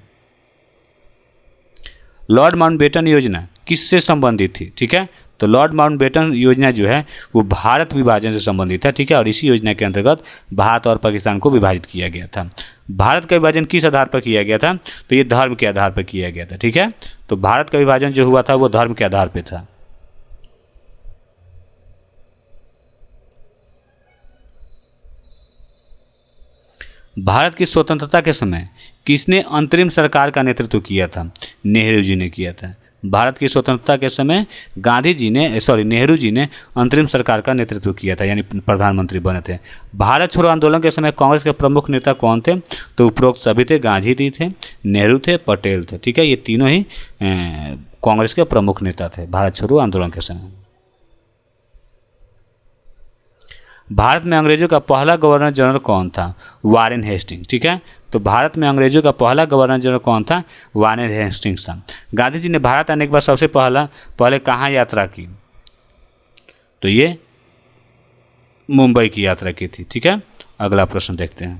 लॉर्ड माउंटबेटन योजना किससे संबंधित थी? ठीक है, तो लॉर्ड माउंटबेटन योजना जो है वो भारत विभाजन से संबंधित है। ठीक है, और इसी योजना के अंतर्गत भारत और पाकिस्तान को विभाजित किया गया था। भारत का विभाजन किस आधार पर किया गया था? तो ये धर्म के आधार पर किया गया था। ठीक है, तो भारत का विभाजन जो हुआ था वो धर्म के आधार पर था। भारत की स्वतंत्रता के समय किसने अंतरिम सरकार का नेतृत्व किया था? नेहरू जी ने किया था। भारत की स्वतंत्रता के समय नेहरू जी ने अंतरिम सरकार का नेतृत्व किया था, यानी प्रधानमंत्री बने थे। भारत छोड़ो आंदोलन के समय कांग्रेस के प्रमुख नेता कौन थे? तो उपरोक्त सभी थे। गांधी जी थे, नेहरू थे, पटेल थे। ठीक है, ये तीनों ही कांग्रेस के प्रमुख नेता थे भारत छोड़ो आंदोलन के समय। भारत में अंग्रेजों का पहला गवर्नर जनरल कौन था? Warren Hastings. ठीक है, तो भारत में अंग्रेजों का पहला गवर्नर जनरल कौन था? वारेन हेस्टिंग्स था। गांधी जी ने भारत आने के बाद सबसे पहले कहाँ यात्रा की? तो ये मुंबई की यात्रा की थी। ठीक है, अगला प्रश्न देखते हैं।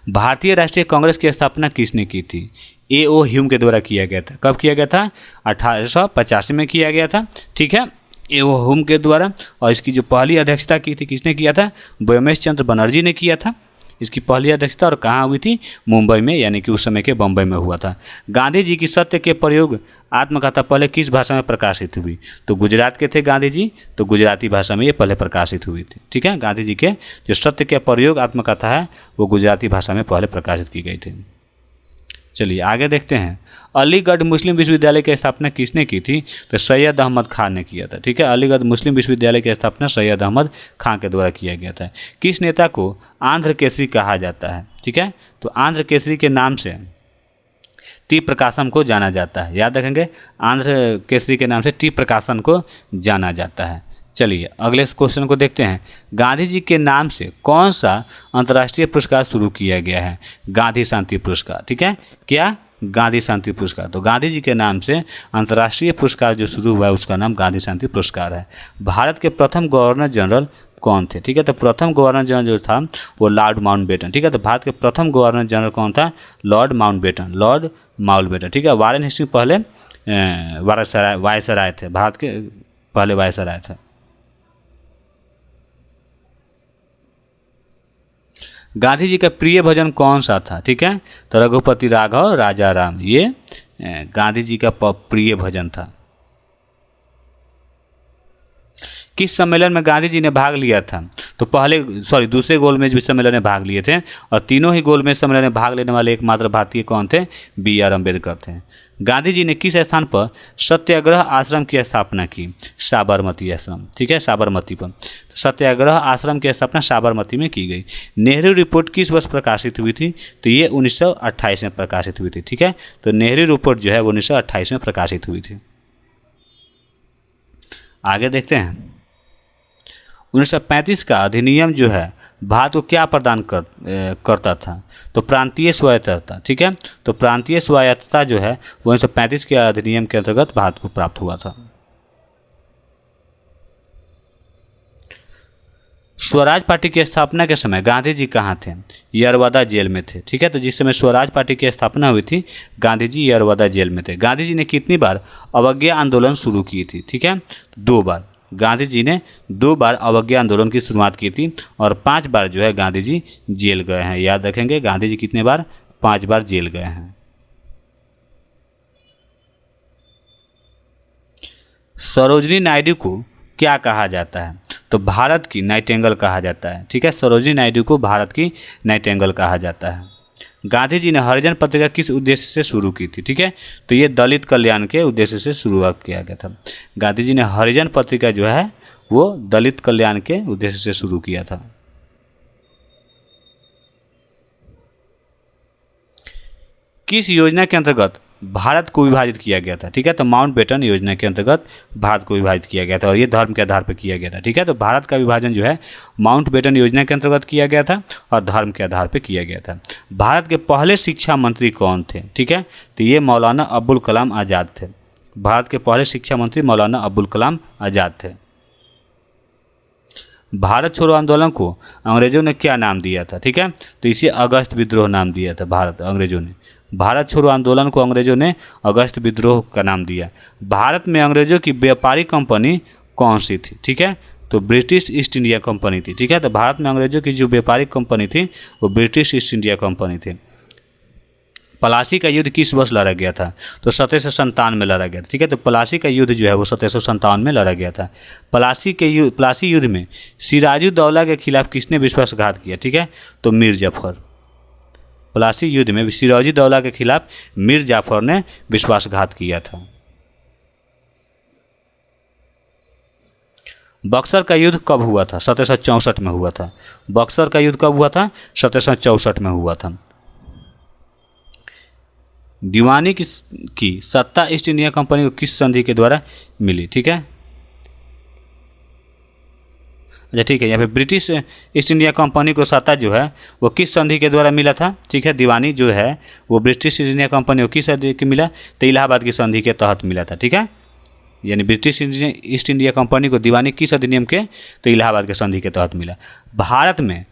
भारतीय राष्ट्रीय कांग्रेस की स्थापना किसने की थी? A.O. ह्यूम के द्वारा किया गया था। कब किया गया था? 1885 में किया गया था। ठीक है, A.O. ह्यूम के द्वारा। और इसकी जो पहली अध्यक्षता की थी किसने किया था? व्योमेश चंद्र बनर्जी ने किया था इसकी पहली अध्यक्षता। और कहाँ हुई थी? मुंबई में, यानी कि उस समय के बम्बई में हुआ था। गांधी जी की सत्य के प्रयोग आत्मकथा पहले किस भाषा में प्रकाशित हुई? तो गुजरात के थे गांधी जी, तो गुजराती भाषा में ये पहले प्रकाशित हुई थी। ठीक है, गांधी जी के जो सत्य के प्रयोग आत्मकथा है वो गुजराती भाषा में पहले प्रकाशित की गई थी। चलिए आगे देखते हैं। अलीगढ़ मुस्लिम विश्वविद्यालय की स्थापना किसने की थी? तो सैयद अहमद खान ने किया था। ठीक है, अलीगढ़ मुस्लिम विश्वविद्यालय की स्थापना सैयद अहमद खान के द्वारा किया गया था। किस नेता को आंध्र केसरी कहा जाता है? ठीक है, तो आंध्र केसरी के नाम से टी प्रकाशम को जाना जाता है। याद रखेंगे, आंध्र केसरी के नाम से टी प्रकाशम को जाना जाता है। चलिए अगले क्वेश्चन को देखते हैं। गांधी जी के नाम से कौन सा अंतर्राष्ट्रीय पुरस्कार शुरू किया गया है? गांधी शांति पुरस्कार। ठीक है, क्या गांधी शांति पुरस्कार। तो गांधी जी के नाम से अंतर्राष्ट्रीय पुरस्कार जो शुरू हुआ है उसका नाम गांधी शांति पुरस्कार है। भारत के प्रथम गवर्नर जनरल कौन थे? ठीक है, तो प्रथम गवर्नर जनरल जो था वो लॉर्ड माउंटबेटन। ठीक है, तो भारत के प्रथम गवर्नर जनरल कौन था? Lord Mountbatten, Lord Mountbatten. ठीक है, वारेन हेस्टिंग पहले वायसराय थे, भारत के पहले वायसराय थे। गांधी जी का प्रिय भजन कौन सा था? ठीक है, तो रघुपति राघव राजा राम, ये गांधी जी का प्रिय भजन था। किस सम्मेलन में गांधी जी ने भाग लिया था? तो दूसरे गोलमेज सम्मेलन में भाग लिए थे, और तीनों ही गोलमेज सम्मेलन में भाग लेने वाले एकमात्र भारतीय कौन थे? BR अम्बेडकर थे। गांधी जी ने किस स्थान पर सत्याग्रह आश्रम की स्थापना की? साबरमती आश्रम। ठीक है, साबरमती पर सत्याग्रह आश्रम की स्थापना साबरमती में की गई। नेहरू रिपोर्ट किस वर्ष प्रकाशित हुई थी? तो ये 1928 में प्रकाशित हुई थी। ठीक है, तो नेहरू रिपोर्ट जो है वो 1928 में प्रकाशित हुई थी। आगे देखते हैं, 1935 का अधिनियम जो है भारत को क्या प्रदान करता था? तो प्रांतीय स्वायत्तता। ठीक है, तो प्रांतीय स्वायत्तता जो है वो 1935 के अधिनियम के अंतर्गत भारत को प्राप्त हुआ था। स्वराज पार्टी की स्थापना के समय गांधी जी कहाँ थे? यरवदा जेल में थे। ठीक है, तो जिस समय स्वराज पार्टी की स्थापना हुई थी गांधी जी यरवदा जेल में थे। गांधी जी ने कितनी बार अवज्ञा आंदोलन शुरू की थी? ठीक है, 2 बार। गांधी जी ने 2 बार अवज्ञा आंदोलन की शुरुआत की थी, और 5 बार जो है गांधी जी जेल गए हैं। याद रखेंगे, गांधी जी कितने बार? 5 बार जेल गए हैं। सरोजिनी नायडू को क्या कहा जाता है? तो भारत की नाइटिंगेल कहा जाता है। ठीक है, सरोजिनी नायडू को भारत की नाइटिंगेल कहा जाता है। गांधी जी ने हरिजन पत्रिका किस उद्देश्य से शुरू की थी? ठीक है, तो ये दलित कल्याण के उद्देश्य से शुरुआत किया गया था। गांधी जी ने हरिजन पत्रिका जो है वो दलित कल्याण के उद्देश्य से शुरू किया था। किस योजना के अंतर्गत भारत को विभाजित किया गया था? ठीक है, तो माउंटबेटन योजना के अंतर्गत भारत को विभाजित किया गया था, और ये धर्म के आधार पर किया गया था। ठीक है, तो भारत का विभाजन जो है माउंटबेटन योजना के अंतर्गत किया गया था और धर्म के आधार पर किया गया था। भारत के पहले शिक्षा मंत्री कौन थे? ठीक है, तो ये मौलाना अबुल कलाम आज़ाद थे। भारत के पहले शिक्षा मंत्री मौलाना अबुल कलाम आज़ाद थे। भारत छोड़ो आंदोलन को अंग्रेजों ने क्या नाम दिया था? ठीक है, तो इसे अगस्त विद्रोह नाम दिया था अंग्रेजों ने। भारत छोड़ो आंदोलन को अंग्रेजों ने अगस्त विद्रोह का नाम दिया। भारत में अंग्रेजों की व्यापारिक कंपनी कौन सी थी? ठीक है, तो ब्रिटिश ईस्ट इंडिया कंपनी थी। ठीक है, तो भारत में अंग्रेजों की जो व्यापारिक कंपनी थी वो ब्रिटिश ईस्ट इंडिया कंपनी थी। प्लासी का युद्ध किस वर्ष लड़ा गया था? तो 1757 में लड़ा गया था। ठीक है, तो प्लासी का युद्ध जो है वो 1757 में लड़ा गया था। प्लासी युद्ध में सिराजुद्दौला के खिलाफ किसने विश्वासघात किया? ठीक है, तो मीर जाफर। प्लासी युद्ध में सिराजुद्दौला के खिलाफ मीर जाफर ने विश्वासघात किया था। बक्सर का युद्ध कब हुआ था? 1764 में हुआ था। बक्सर का युद्ध कब हुआ था? 1764 में हुआ था। दीवानी की सत्ता ईस्ट इंडिया कंपनी को किस संधि के द्वारा मिली? ठीक है, अच्छा ठीक है, यहाँ पे ब्रिटिश ईस्ट इंडिया कंपनी को सत्ता जो है वो किस संधि के द्वारा मिला था? ठीक है, दीवानी जो है वो ब्रिटिश ईस्ट इंडिया कंपनी को किस संधि के मिला? तो इलाहाबाद की संधि के तहत मिला था। ठीक है, यानी ब्रिटिश ईस्ट इंडिया कंपनी को दीवानी किस अधिनियम के? तो इलाहाबाद के संधि के तहत मिला। भारत में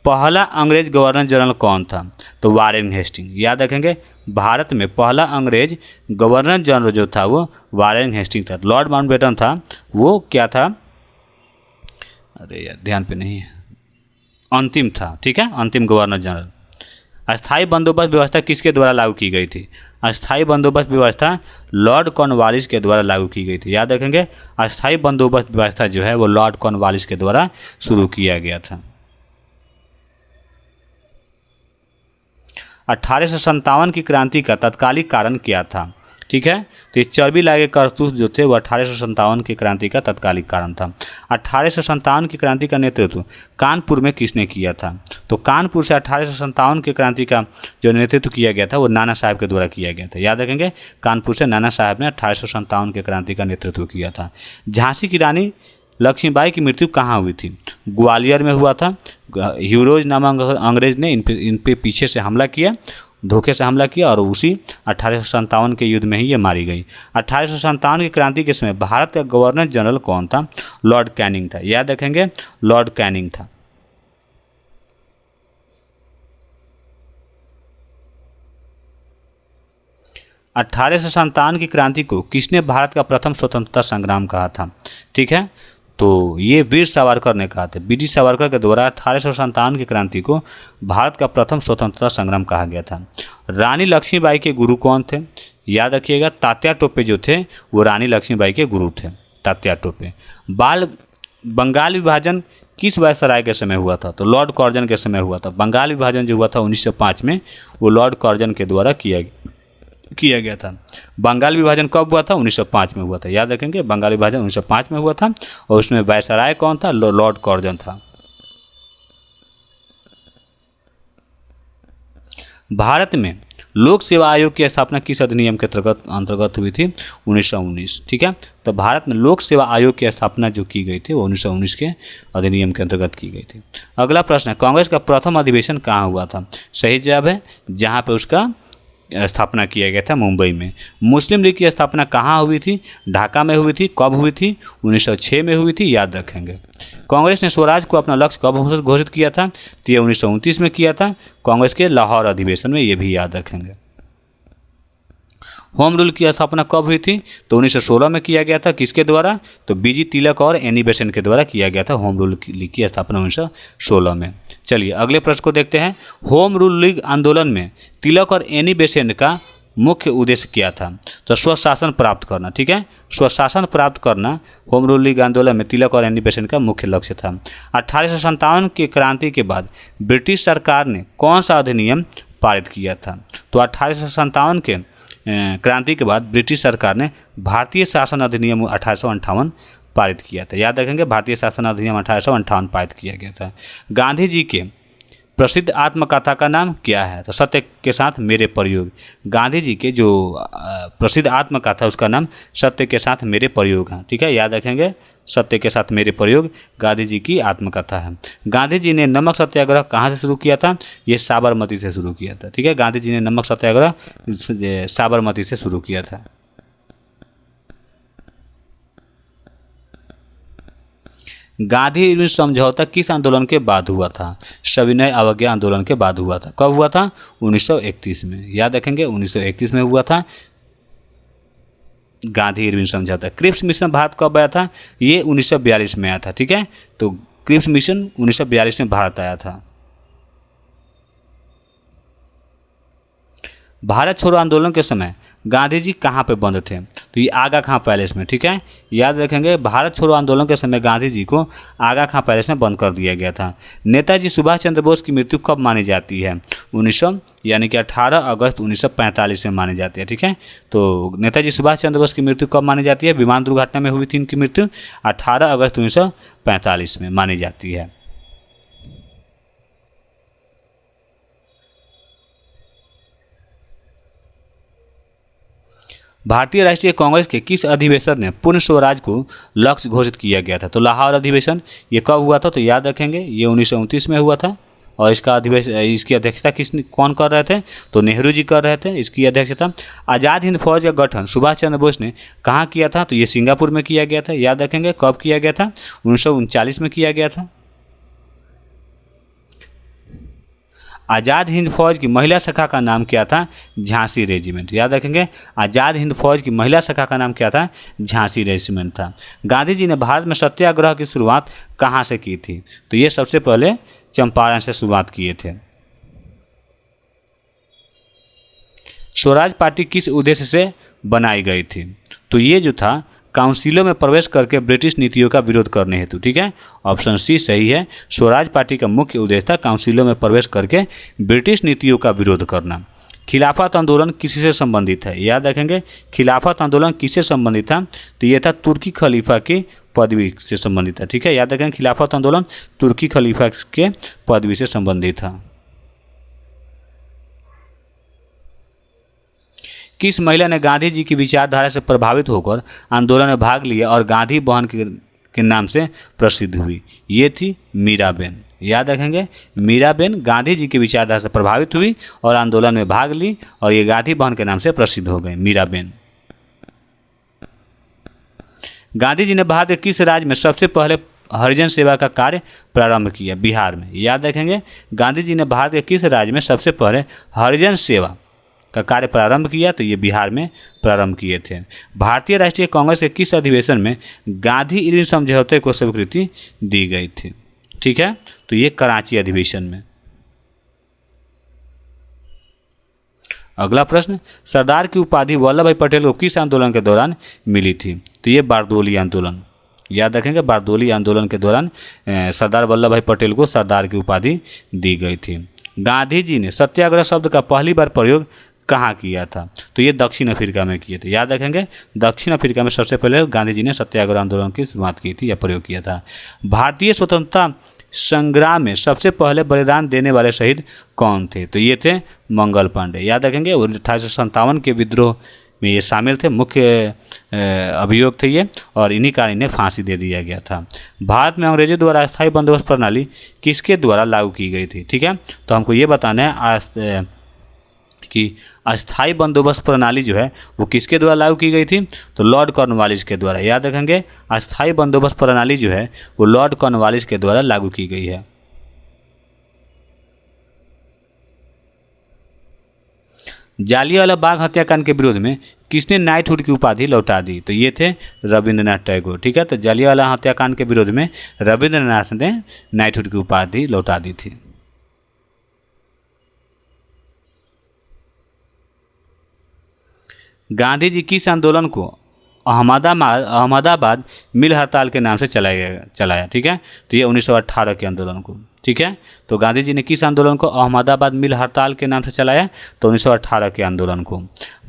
पहला अंग्रेज गवर्नर जनरल कौन था? तो वारेन हेस्टिंग। याद रखेंगे, भारत में पहला अंग्रेज गवर्नर जनरल जो था वो वारेन हेस्टिंग था। लॉर्ड माउंटबेटन था, वो क्या था? अरे यार ध्यान पे नहीं है, अंतिम था। ठीक है, अंतिम गवर्नर जनरल। अस्थायी बंदोबस्त व्यवस्था किसके द्वारा लागू की गई थी? अस्थायी बंदोबस्त व्यवस्था लॉर्ड कॉर्नवालिस के द्वारा लागू की गई थी। याद रखेंगे, अस्थायी बंदोबस्त व्यवस्था जो है वो लॉर्ड कॉर्नवालिस के द्वारा शुरू किया गया था। 1857 की क्रांति का तत्कालिक कारण क्या था? ठीक है, तो ये चर्बी लागे कारतूस जो थे वो 1857 की क्रांति का तत्कालिक कारण था। 1857 की क्रांति का नेतृत्व कानपुर में किसने किया था? तो कानपुर से 1857 की क्रांति का जो नेतृत्व किया गया था वो नाना साहब के द्वारा किया गया था। याद रखेंगे, कानपुर से नाना साहब ने 1857 की क्रांति का नेतृत्व किया था। झांसी की रानी लक्ष्मीबाई की मृत्यु कहाँ हुई थी? ग्वालियर में हुआ था। ह्यूरोज नामक अंग्रेज ने इन पे पीछे से हमला किया, धोखे से हमला किया और उसी 1857 के युद्ध में ही ये मारी गई। 1857 की क्रांति के समय भारत का गवर्नर जनरल कौन था? लॉर्ड कैनिंग था। याद रखेंगे, लॉर्ड कैनिंग था। 1857 की क्रांति को किसने भारत का प्रथम स्वतंत्रता संग्राम कहा था? ठीक है, तो ये वीर सावरकर ने कहा था। बीडी सावरकर के द्वारा 1857 की क्रांति को भारत का प्रथम स्वतंत्रता संग्राम कहा गया था। रानी लक्ष्मीबाई के गुरु कौन थे? याद रखिएगा, तात्या टोपे जो थे वो रानी लक्ष्मीबाई के गुरु थे, तात्या टोपे। बंगाल विभाजन किस वायसराय के समय हुआ था? तो लॉर्ड कर्जन के समय हुआ था। बंगाल विभाजन जो हुआ था 1905 में, वो लॉर्ड कर्जन के द्वारा किया गया था। बंगाल विभाजन कब हुआ था? 1905 में हुआ था। याद रखेंगे, बंगाल विभाजन 1905 में हुआ था और उसमें वायसराय कौन था? लॉर्ड कर्जन था। भारत में लोक सेवा आयोग की स्थापना किस अधिनियम के अंतर्गत हुई थी? 1919। ठीक है, तो भारत में लोक सेवा आयोग की स्थापना जो की गई थी वो 1919 के अधिनियम के अंतर्गत की गई थी। अगला प्रश्न है, कांग्रेस का प्रथम अधिवेशन कहाँ हुआ था? सही जवाब है जहाँ पे उसका स्थापना किया गया था, मुंबई में। मुस्लिम लीग की स्थापना कहाँ हुई थी? ढाका में हुई थी। कब हुई थी? 1906 में हुई थी। याद रखेंगे। कांग्रेस ने स्वराज को अपना लक्ष्य कब घोषित किया था? तो ये 1929 में किया था, कांग्रेस के लाहौर अधिवेशन में। ये भी याद रखेंगे। होम रूल की स्थापना कब हुई थी? तो 1916 में किया गया था। किसके द्वारा? तो बीजी तिलक और एनी बेसेंट के द्वारा किया गया था होम रूल की स्थापना 1916 में। चलिए अगले प्रश्न को देखते हैं। होम रूल लीग आंदोलन में तिलक और एनी बेसेंट का मुख्य उद्देश्य क्या था? तो स्वशासन प्राप्त करना। ठीक है, स्वशासन प्राप्त करना होम रूल लीग आंदोलन में तिलक और एनी बेसेंट का मुख्य लक्ष्य था। 1857 की क्रांति के बाद ब्रिटिश सरकार ने कौन सा अधिनियम पारित किया था? तो 1857 के क्रांति के बाद ब्रिटिश सरकार ने भारतीय शासन अधिनियम 1858 पारित किया था। याद रखेंगे, भारतीय शासन अधिनियम 1858 पारित किया गया था। गांधी जी के प्रसिद्ध आत्मकथा का नाम क्या है? तो सत्य के साथ मेरे प्रयोग। गांधी जी के जो प्रसिद्ध आत्मकथा उसका नाम सत्य के साथ मेरे प्रयोग है। ठीक है, याद रखेंगे, सत्य के साथ मेरे प्रयोग गांधी जी की आत्मकथा है। गांधी जी ने नमक सत्याग्रह कहाँ से शुरू किया था? ये साबरमती से शुरू किया था। ठीक है, गांधी जी ने नमक सत्याग्रह साबरमती से शुरू किया था। गांधी इरविन समझौता किस आंदोलन के बाद हुआ था? सविनय अवज्ञा आंदोलन के बाद हुआ था। कब हुआ था? 1931 में। याद रखेंगे, 1931 में हुआ था गांधी इरविन समझौता। क्रिप्स मिशन भारत कब आया था? ये 1942 में आया था। ठीक है, तो क्रिप्स मिशन 1942 में भारत आया था। भारत छोड़ो आंदोलन के समय गांधी जी कहाँ पे बंद थे? तो ये आगा खां पैलेस में। ठीक है, याद रखेंगे, भारत छोड़ो आंदोलन के समय गांधी जी को आगा खां पैलेस में बंद कर दिया गया था। नेताजी सुभाष चंद्र बोस की मृत्यु कब मानी जाती है? 18 अगस्त 1945 में मानी जाती है। ठीक है, तो नेताजी सुभाष चंद्र बोस की मृत्यु कब मानी जाती है? विमान दुर्घटना में हुई थी इनकी मृत्यु 18 अगस्त 1945 में मानी जाती है। भारतीय राष्ट्रीय कांग्रेस के किस अधिवेशन ने पूर्ण स्वराज को लक्ष्य घोषित किया गया था? तो लाहौर अधिवेशन। ये कब हुआ था? तो याद रखेंगे, ये 1929 में हुआ था और इसकी अध्यक्षता कौन कर रहे थे? तो नेहरू जी कर रहे थे इसकी अध्यक्षता। आज़ाद हिंद फौज का गठन सुभाष चंद्र बोस ने कहाँ किया था? तो ये सिंगापुर में किया गया था। याद रखेंगे, कब किया गया था? 1939 में किया गया था। आज़ाद हिंद फौज की महिला शाखा का नाम क्या था? झांसी रेजिमेंट। याद रखेंगे, आज़ाद हिंद फौज की महिला शाखा का नाम क्या था? झांसी रेजिमेंट था। गांधी जी ने भारत में सत्याग्रह की शुरुआत कहाँ से की थी? तो ये सबसे पहले चंपारण से शुरुआत किए थे। स्वराज पार्टी किस उद्देश्य से बनाई गई थी? तो ये जो था काउंसिलों में प्रवेश करके ब्रिटिश नीतियों का विरोध करने हेतु। ठीक है, ऑप्शन सी सही है। स्वराज पार्टी का मुख्य उद्देश्य था काउंसिलों में प्रवेश करके ब्रिटिश नीतियों का विरोध करना। खिलाफत आंदोलन किससे संबंधित है? याद रखेंगे, खिलाफत आंदोलन किससे संबंधित था? तो ये था तुर्की खलीफा की पदवी से संबंधित था। ठीक है, याद रखेंगे, खिलाफत आंदोलन तुर्की खलीफा के पदवी से संबंधित था। किस महिला ने गांधी जी की विचारधारा से प्रभावित होकर आंदोलन में भाग लिया और गांधी बहन के नाम से प्रसिद्ध हुई? ये थी मीराबेन। याद रखेंगे, मीराबेन गांधी जी की विचारधारा से प्रभावित हुई और आंदोलन में भाग ली और ये गांधी बहन के नाम से प्रसिद्ध हो गई, मीराबेन। गांधी जी ने भारत के किस राज्य में सबसे पहले हरिजन सेवा का कार्य प्रारंभ किया? बिहार में। याद रखेंगे, गांधी जी ने भारत के किस राज्य में सबसे पहले हरिजन सेवा का कार्य प्रारंभ किया? तो ये बिहार में प्रारंभ किए थे। भारतीय राष्ट्रीय कांग्रेस के किस अधिवेशन में गांधी इरविन समझौते को स्वीकृति दी गई थी? ठीक है, तो ये कराची अधिवेशन में। अगला प्रश्न, सरदार की उपाधि वल्लभ भाई पटेल को किस आंदोलन के दौरान मिली थी? तो ये बारदोली आंदोलन। याद रखेंगे, बारदोली आंदोलन के दौरान सरदार वल्लभ भाई पटेल को सरदार की उपाधि दी गई थी। गांधी जी ने सत्याग्रह शब्द का पहली बार प्रयोग कहाँ किया था? तो ये दक्षिण अफ्रीका में किए थे। याद रखेंगे, दक्षिण अफ्रीका में सबसे पहले गांधी जी ने सत्याग्रह आंदोलन की शुरुआत की थी या प्रयोग किया था। भारतीय स्वतंत्रता संग्राम में सबसे पहले बलिदान देने वाले शहीद कौन थे? तो ये थे मंगल पांडे। याद रखेंगे, 1857 के विद्रोह में ये शामिल थे, मुख्य अभियोग थे ये, और इन्हीं कारण इन्हें फांसी दे दिया गया था। भारत में अंग्रेजों द्वारा अस्थायी बंदोबस्त प्रणाली किसके द्वारा लागू की गई थी? ठीक है, तो हमको ये बताना है कि अस्थायी बंदोबस्त प्रणाली जो है वो किसके द्वारा लागू की गई थी? तो लॉर्ड कॉर्नवालिस के द्वारा। याद रखेंगे, अस्थायी बंदोबस्त प्रणाली जो है वो लॉर्ड कॉर्नवालिस के द्वारा लागू की गई है। जालियांवाला बाग हत्याकांड के विरोध में किसने नाइटहुड की उपाधि लौटा दी? तो ये थे रविंद्रनाथ टैगोर। ठीक है, तो जालियांवाला हत्याकांड के विरोध में रविंद्रनाथ ने नाइटहुड की उपाधि लौटा दी थी। गांधी जी किस आंदोलन को अहमदाबाद मिल हड़ताल के नाम से चलाया? ठीक है, तो ये 1918 के आंदोलन को। ठीक है, तो गांधी जी ने किस आंदोलन को अहमदाबाद मिल हड़ताल के नाम से चलाया? तो 1918 के आंदोलन को।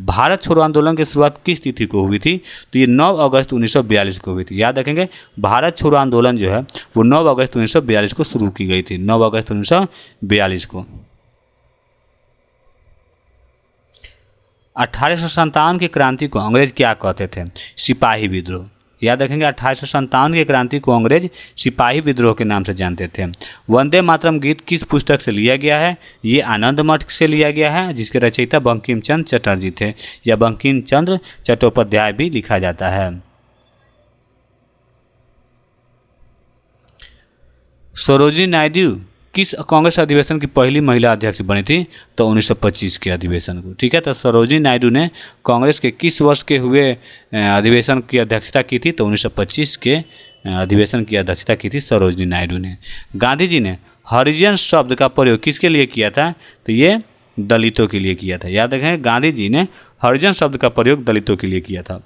भारत छोड़ो आंदोलन की शुरुआत किस तिथि को हुई थी? तो ये 9 अगस्त 1942 को हुई थी। याद रखेंगे, भारत छोड़ो आंदोलन जो है वो 9 अगस्त 1942 को शुरू की गई थी, 9 अगस्त 1942 को। 1857 की क्रांति को अंग्रेज क्या कहते थे? सिपाही विद्रोह। याद रखेंगे, 1857 की क्रांति को अंग्रेज सिपाही विद्रोह के नाम से जानते थे। वंदे मातरम गीत किस पुस्तक से लिया गया है? ये आनंद मठ से लिया गया है, जिसके रचयिता बंकिम चंद्र चटर्जी थे, या बंकिम चंद्र चट्टोपाध्याय भी लिखा जाता है। सरोजिनी नायडू किस कांग्रेस अधिवेशन की पहली महिला अध्यक्ष बनी थी? तो 1925 के अधिवेशन को। ठीक है, तो सरोजिनी नायडू ने कांग्रेस के किस वर्ष के हुए अधिवेशन की अध्यक्षता की थी? तो 1925 के अधिवेशन की अध्यक्षता की थी सरोजिनी नायडू ने। गांधी जी ने हरिजन शब्द का प्रयोग किसके लिए किया था? तो ये दलितों के लिए किया था। याद रखें, गांधी जी ने हरिजन शब्द का प्रयोग दलितों के लिए किया था।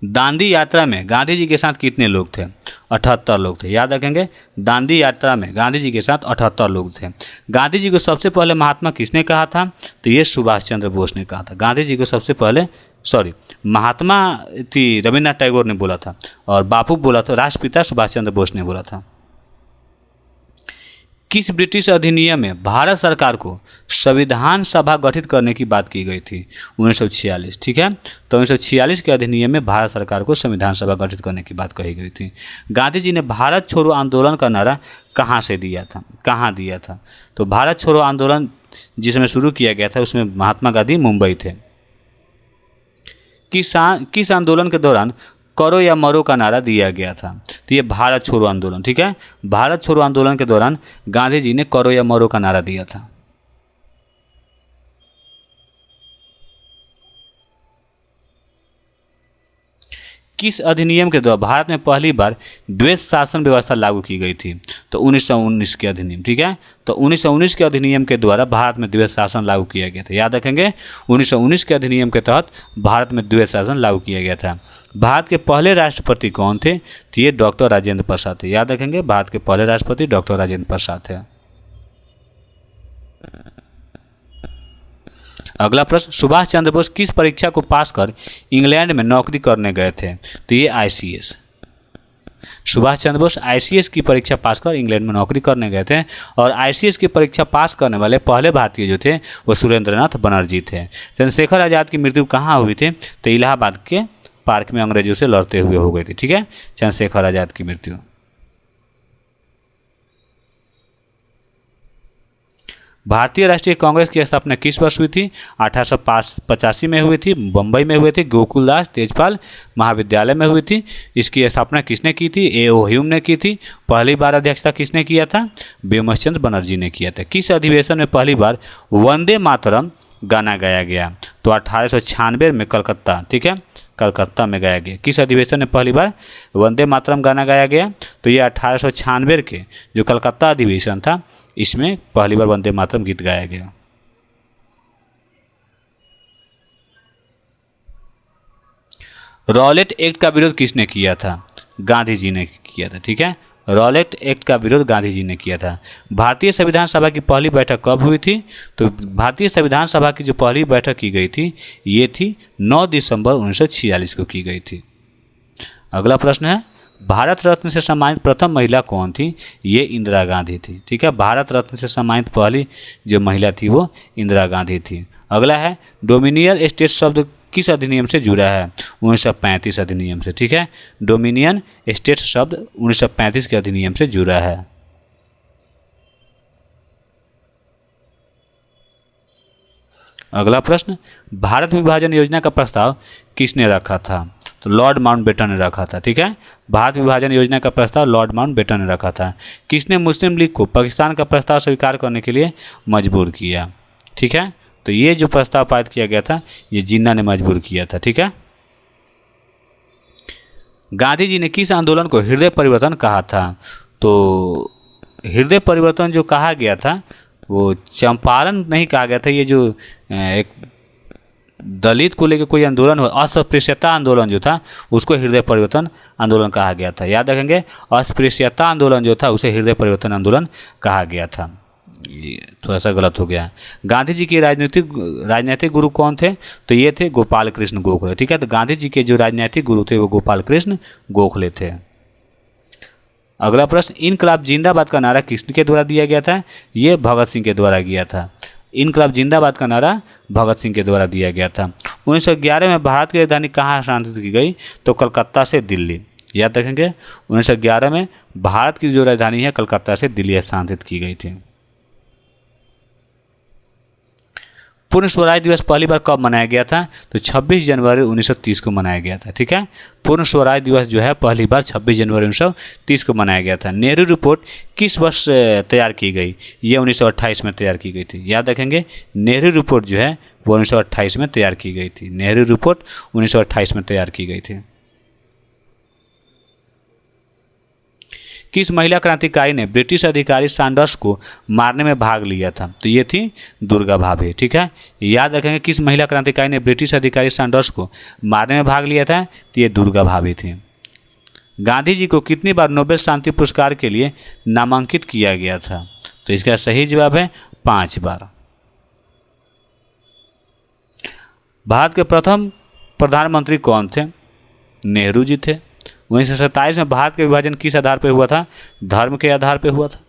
दांडी यात्रा में गांधी जी के साथ कितने लोग थे? 78 लोग थे। याद रखेंगे, दांडी यात्रा में गांधी जी के साथ 78 लोग थे। गांधी जी को सबसे पहले महात्मा किसने कहा था? तो ये सुभाष चंद्र बोस ने कहा था। गांधी जी को सबसे पहले महात्मा थी रविन्द्रनाथ टैगोर ने बोला था, और बापू बोला था, राष्ट्रपिता सुभाष चंद्र बोस ने बोला था। किस ब्रिटिश अधिनियम में भारत सरकार को संविधान सभा गठित करने की बात की गई थी? 1946। ठीक है, तो 1946 के अधिनियम में भारत सरकार को संविधान सभा गठित करने की बात कही गई थी। गांधी जी ने भारत छोड़ो आंदोलन का नारा कहाँ दिया था? तो भारत छोड़ो आंदोलन जिसमें शुरू किया गया था उसमें महात्मा गांधी मुंबई थे। किस आंदोलन के दौरान करो या मरो का नारा दिया गया था? तो ये भारत छोड़ो आंदोलन। ठीक है, भारत छोड़ो आंदोलन के दौरान गांधी जी ने करो या मरो का नारा दिया था। किस अधिनियम के द्वारा भारत में पहली बार द्वैत शासन व्यवस्था लागू की गई थी? तो 1919 के अधिनियम। ठीक है, तो 1919 के अधिनियम के द्वारा भारत में द्वैत शासन लागू किया गया था। याद रखेंगे, 1919 के अधिनियम के तहत भारत में द्वैत शासन लागू किया गया था। भारत के पहले राष्ट्रपति कौन थे? तो ये डॉक्टर राजेंद्र प्रसाद थे। याद रखेंगे, भारत के पहले राष्ट्रपति डॉक्टर राजेंद्र प्रसाद थे। अगला प्रश्न, सुभाष चंद्र बोस किस परीक्षा को पास कर इंग्लैंड में नौकरी करने गए थे? तो ये ICS। सुभाष चंद्र बोस ICS की परीक्षा पास कर इंग्लैंड में नौकरी करने गए थे, और ICS की परीक्षा पास करने वाले पहले भारतीय जो थे वो सुरेंद्रनाथ बनर्जी थे। चंद्रशेखर आज़ाद की मृत्यु कहाँ हुई थी? तो इलाहाबाद के पार्क में अंग्रेजों से लड़ते हुए हो गई थी। ठीक है, चंद्रशेखर आज़ाद की मृत्यु। भारतीय राष्ट्रीय कांग्रेस की स्थापना किस वर्ष हुई थी? 1885 में हुई थी, बम्बई में हुई थी, गोकुलदास तेजपाल महाविद्यालय में हुई थी। इसकी स्थापना किसने की थी? ए.ओ. ह्यूम ने की थी। पहली बार अध्यक्षता किसने किया था? व्योमचंद्र बनर्जी ने किया था। किस अधिवेशन में पहली बार वंदे मातरम गाना गाया गया? तो 1896 में कलकत्ता, ठीक है, कलकत्ता में गाया गया। किस अधिवेशन में पहली बार वंदे मातरम गाना गाया गया? तो ये 1896 के जो कलकत्ता अधिवेशन था, इसमें पहली बार वंदे मातरम गीत गाया गया। रॉलेट एक्ट का विरोध किसने किया था? गांधी जी ने किया था। ठीक है, रॉलेट एक्ट का विरोध गांधी जी ने किया था। भारतीय संविधान सभा की पहली बैठक कब हुई थी? तो भारतीय संविधान सभा की जो पहली बैठक की गई थी, ये थी 9 दिसंबर 1946 को की गई थी। अगला प्रश्न है, भारत रत्न से सम्मानित प्रथम महिला कौन थी? ये इंदिरा गांधी थी। ठीक है, भारत रत्न से सम्मानित पहली जो महिला थी वो इंदिरा गांधी थी। अगला है, डोमिनियन स्टेट शब्द किस अधिनियम से जुड़ा है? 1935 अधिनियम से। ठीक है, डोमिनियन स्टेट शब्द 1935 के अधिनियम से जुड़ा है। अगला प्रश्न, भारत विभाजन योजना का प्रस्ताव किसने रखा था? तो लॉर्ड माउंटबेटन ने रखा था। ठीक है, भारत विभाजन योजना का प्रस्ताव लॉर्ड माउंटबेटन ने रखा था। किसने मुस्लिम लीग को पाकिस्तान का प्रस्ताव स्वीकार करने के लिए मजबूर किया? ठीक है, तो ये जो प्रस्ताव पारित किया गया था, ये जिन्ना ने मजबूर किया था। ठीक है, गांधी जी ने किस आंदोलन को हृदय परिवर्तन कहा था? तो हृदय परिवर्तन जो कहा गया था वो चंपारण नहीं कहा गया था। ये जो एक दलित को लेकर कोई आंदोलन हो, अस्पृश्यता आंदोलन जो था, उसको हृदय परिवर्तन आंदोलन कहा गया था। याद रखेंगे, अस्पृश्यता आंदोलन जो था उसे हृदय परिवर्तन आंदोलन कहा गया था। ये थोड़ा सा गलत हो गया। गांधी जी के राजनीतिक गुरु कौन थे? तो ये थे गोपाल कृष्ण गोखले। ठीक है, तो गांधी जी के जो राजनीतिक गुरु थे वो गोपाल कृष्ण गोखले थे। अगला प्रश्न, इनकलाब जिंदाबाद का नारा किसके द्वारा दिया गया था? ये भगत सिंह के द्वारा दिया था। इनकलाब जिंदाबाद का नारा भगत सिंह के द्वारा दिया गया था। 1911 में भारत की राजधानी कहाँ स्थानांतरित की गई? तो कलकत्ता से दिल्ली। याद रखेंगे, 1911 में भारत की जो राजधानी है कलकत्ता से दिल्ली स्थानांतरित की गई थी। पूर्ण स्वराज दिवस पहली बार कब मनाया गया था? तो 26 जनवरी 1930 को मनाया गया था। ठीक है, पूर्ण स्वराज दिवस जो है पहली बार 26 जनवरी 1930 को मनाया गया था। नेहरू रिपोर्ट किस वर्ष तैयार की गई? ये 1928 में तैयार की गई थी। याद रखेंगे, नेहरू रिपोर्ट जो है वो 1928 में तैयार की गई थी। नेहरू रिपोर्ट 1928 में तैयार की गई थी। किस महिला क्रांतिकारी ने ब्रिटिश अधिकारी सैंडर्स को मारने में भाग लिया था? तो ये थी दुर्गा भाभे। ठीक है, याद रखेंगे, किस महिला क्रांतिकारी ने ब्रिटिश अधिकारी सैंडर्स को मारने में भाग लिया था? तो ये दुर्गा भाभे थी। गांधी जी को कितनी बार नोबेल शांति पुरस्कार के लिए नामांकित किया गया था? तो इसका सही जवाब है 5 बार। भारत के प्रथम प्रधानमंत्री कौन थे? नेहरू जी थे। 1927 में भारत का विभाजन किस आधार पर हुआ था? धर्म के आधार पर हुआ था।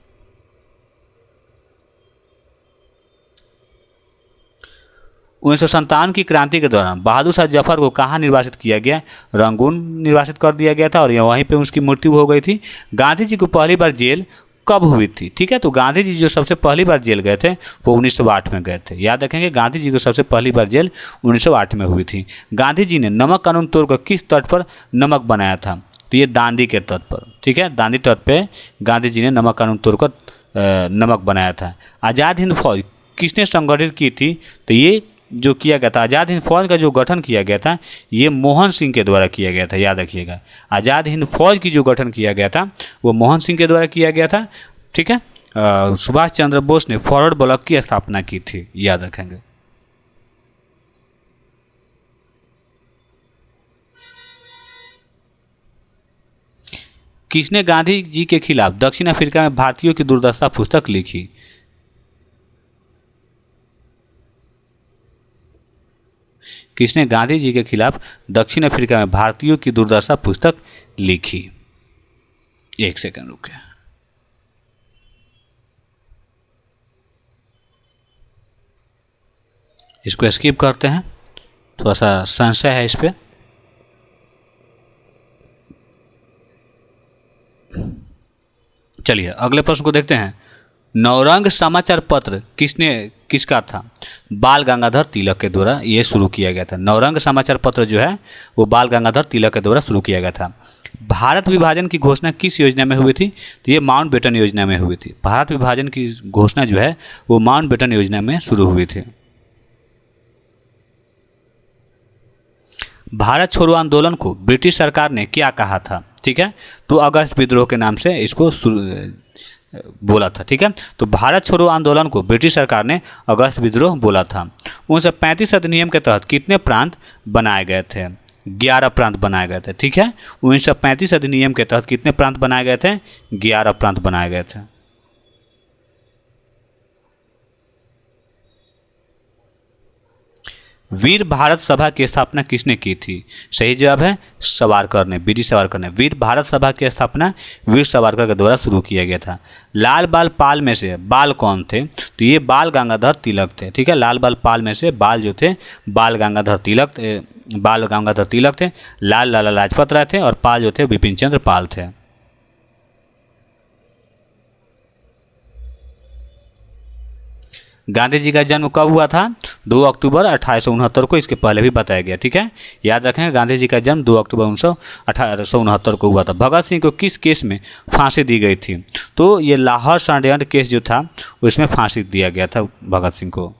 1957 की क्रांति के दौरान बहादुर शाह जफर को कहाँ निर्वासित किया गया? रंगून निर्वासित कर दिया गया था और वहीं पे उसकी मृत्यु हो गई थी। गांधी जी को पहली बार जेल कब हुई थी? ठीक है, तो गांधी जी जो सबसे पहली बार जेल गए थे वो 1908 में गए थे। याद रखेंगे, गांधी जी को सबसे पहली बार जेल 1908 में हुई थी। गांधी जी ने नमक कानून तोड़कर किस तट पर नमक बनाया था? तो ये दांडी के तट पर। ठीक है, दांडी तट पे गांधी जी ने नमक कानून तोड़कर नमक बनाया था। आज़ाद हिंद फौज किसने संगठित की थी? तो ये जो किया गया था, आज़ाद हिंद फौज का जो गठन किया गया था, ये मोहन सिंह के द्वारा किया गया था। याद रखिएगा, आज़ाद हिंद फौज की जो गठन किया गया था वो मोहन सिंह के द्वारा किया गया था। ठीक है, सुभाष चंद्र बोस ने फॉरवर्ड ब्लॉक की स्थापना की थी। याद रखेंगे। किसने गांधी जी के खिलाफ दक्षिण अफ्रीका में भारतीयों की दुर्दशा पुस्तक लिखी? किसने गांधी जी के खिलाफ दक्षिण अफ्रीका में भारतीयों की दुर्दशा पुस्तक लिखी? 1 सेकंड रुके। इसको स्किप करते हैं, थोड़ा सा संशय है इस पे। चलिए अगले प्रश्न को देखते हैं। नवरंग समाचार पत्र किसका था? बाल गंगाधर तिलक के द्वारा ये शुरू किया गया था। नवरंग समाचार पत्र जो है वो बाल गंगाधर तिलक के द्वारा शुरू किया गया था। भारत विभाजन की घोषणा किस योजना में हुई थी? तो ये माउंटबेटन योजना में हुई थी। भारत विभाजन की घोषणा जो है वो माउंटबेटन योजना में शुरू हुई थी। भारत छोड़ो आंदोलन को ब्रिटिश सरकार ने क्या कहा था? ठीक है, तो अगस्त विद्रोह के नाम से इसको बोला था। ठीक है, तो भारत छोड़ो आंदोलन को ब्रिटिश सरकार ने अगस्त विद्रोह बोला था। 1935 अधिनियम के तहत कितने प्रांत बनाए गए थे? 11 प्रांत बनाए गए थे। ठीक है, 1935 अधिनियम के तहत कितने प्रांत बनाए गए थे? 11 प्रांत बनाए गए थे। वीर भारत सभा की स्थापना किसने की थी? सही जवाब है सावरकर ने, वीर सावरकर ने। वीर भारत सभा की स्थापना वीर सावरकर के द्वारा शुरू किया गया था। लाल बाल पाल में से बाल कौन थे? तो ये बाल गंगाधर तिलक थे। ठीक है, लाल बाल पाल में से बाल जो थे बाल गंगाधर तिलक थे। लाल लाला लाजपत राय थे और पाल जो थे बिपिन चंद्र पाल थे। गांधी जी का जन्म कब हुआ था? 2 अक्टूबर 1869 को। इसके पहले भी बताया गया। ठीक है, याद रखें गांधी जी का जन्म 2 अक्टूबर 1869 को हुआ था। भगत सिंह को किस केस में फांसी दी गई थी? तो ये लाहौर षड्यंत्र केस जो था उसमें फांसी दिया गया था भगत सिंह को।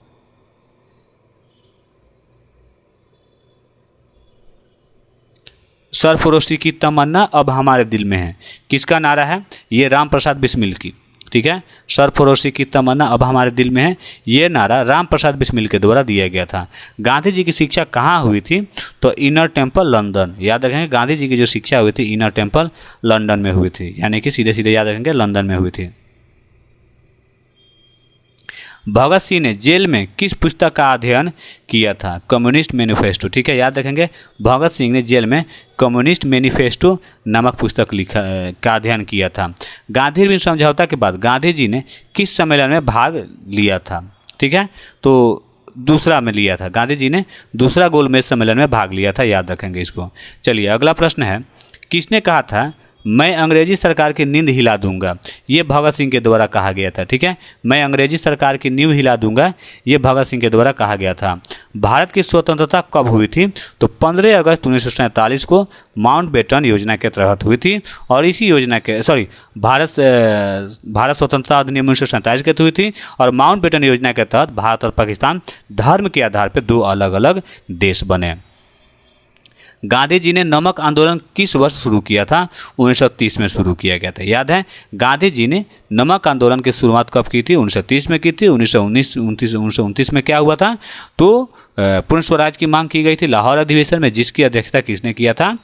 सरफरोशी की तमन्ना अब हमारे दिल में है, किसका नारा है? ये राम प्रसाद बिस्मिल की। ठीक है, सरफरोशी की तमन्ना अब हमारे दिल में है, ये नारा राम प्रसाद बिस्मिल के द्वारा दिया गया था। गांधी जी की शिक्षा कहाँ हुई थी? तो इनर टेम्पल लंदन। याद रखेंगे गांधी जी की जो शिक्षा हुई थी इनर टेम्पल लंदन में हुई थी, यानी कि सीधे सीधे याद रखेंगे लंदन में हुई थी। भगत सिंह ने जेल में किस पुस्तक का अध्ययन किया था? Communist manifesto. ठीक है, याद रखेंगे भगत सिंह ने जेल में कम्युनिस्ट मैनिफेस्टो नामक पुस्तक का अध्ययन किया था। गांधी अरविंद समझौता के बाद गांधी जी ने किस सम्मेलन में भाग लिया था? ठीक है, तो दूसरा में लिया था। गांधी जी ने दूसरा गोलमेज सम्मेलन में भाग लिया था, याद रखेंगे इसको। चलिए अगला प्रश्न है, किसने कहा था मैं अंग्रेजी सरकार की नींद हिला दूंगा? ये भगत सिंह के द्वारा कहा गया था। ठीक है, मैं अंग्रेजी सरकार की नींव हिला दूंगा, ये भगत सिंह के द्वारा कहा गया था। भारत की स्वतंत्रता कब हुई थी? तो 15 अगस्त 1947 को माउंटबेटन योजना के तहत हुई थी। और इसी योजना के भारत स्वतंत्रता अधिनियम 1947 के तहत हुई थी। और माउंटबेटन योजना के तहत भारत और पाकिस्तान धर्म के आधार पर 2 अलग अलग देश बने। गांधी जी ने नमक आंदोलन किस वर्ष शुरू किया था? 1930 में शुरू किया गया था। याद है गांधी जी ने नमक आंदोलन की शुरुआत कब की थी? 1930 में की थी। 1929 में क्या हुआ था? तो पूर्ण स्वराज की मांग की गई थी लाहौर अधिवेशन में, जिसकी अध्यक्षता किसने किया था?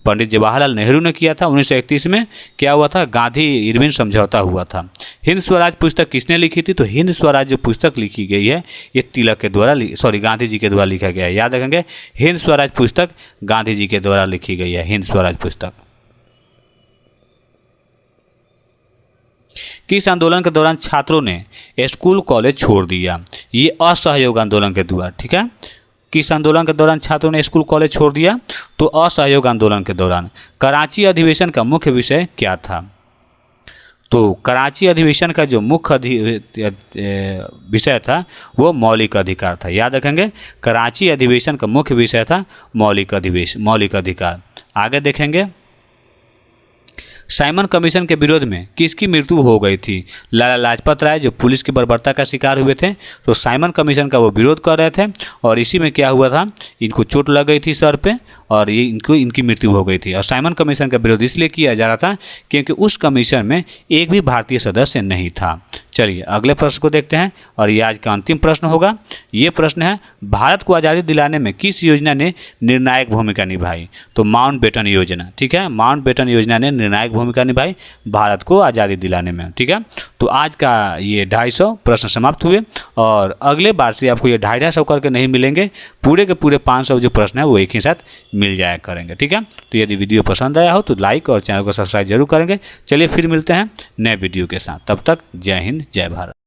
पंडित जवाहरलाल नेहरू ने किया था। 1931 में क्या हुआ था? गांधी इरविन समझौता हुआ था। हिंद स्वराज पुस्तक किसने लिखी थी? तो हिंद स्वराज जो पुस्तक लिखी गई है ये तिलक के द्वारा गांधी जी के द्वारा लिखा गया है। याद रखेंगे हिंद स्वराज पुस्तक गांधी जी के द्वारा लिखी गई है, हिंद स्वराज पुस्तक। किस आंदोलन के दौरान छात्रों ने स्कूल कॉलेज छोड़ दिया? ये असहयोग आंदोलन के द्वारा। ठीक है, किस आंदोलन के दौरान छात्रों ने स्कूल कॉलेज छोड़ दिया? तो असहयोग आंदोलन के दौरान। कराची अधिवेशन का मुख्य विषय क्या था? तो कराची अधिवेशन का जो मुख्य विषय था वो मौलिक अधिकार था। याद रखेंगे कराची अधिवेशन का मुख्य विषय था मौलिक अधिकार। आगे देखेंगे साइमन कमीशन के विरोध में किसकी मृत्यु हो गई थी? लाला लाजपत राय जो पुलिस की बर्बरता का शिकार हुए थे, तो साइमन कमीशन का वो विरोध कर रहे थे और इसी में क्या हुआ था, इनको चोट लग गई थी सर पे और ये इनकी मृत्यु हो गई थी। और साइमन कमीशन का विरोध इसलिए किया जा रहा था क्योंकि उस कमीशन में एक भी भारतीय सदस्य नहीं था। चलिए अगले प्रश्न को देखते हैं और ये आज का अंतिम प्रश्न होगा। ये प्रश्न है भारत को आज़ादी दिलाने में किस योजना ने निर्णायक भूमिका निभाई? तो माउंटबेटन योजना। ठीक है, माउंटबेटन योजना ने निर्णायक भूमिका निभाई भारत को आज़ादी दिलाने में। ठीक है, तो आज का ये 250 प्रश्न समाप्त हुए और अगले बार से आपको ये 250 करके नहीं मिलेंगे, पूरे के पूरे 500 जो प्रश्न है वो एक ही साथ मिल जाया करेंगे। ठीक है, तो यदि वीडियो पसंद आया हो तो लाइक और चैनल को सब्सक्राइब जरूर करेंगे। चलिए फिर मिलते हैं नए वीडियो के साथ, तब तक जय हिंद जय भारत।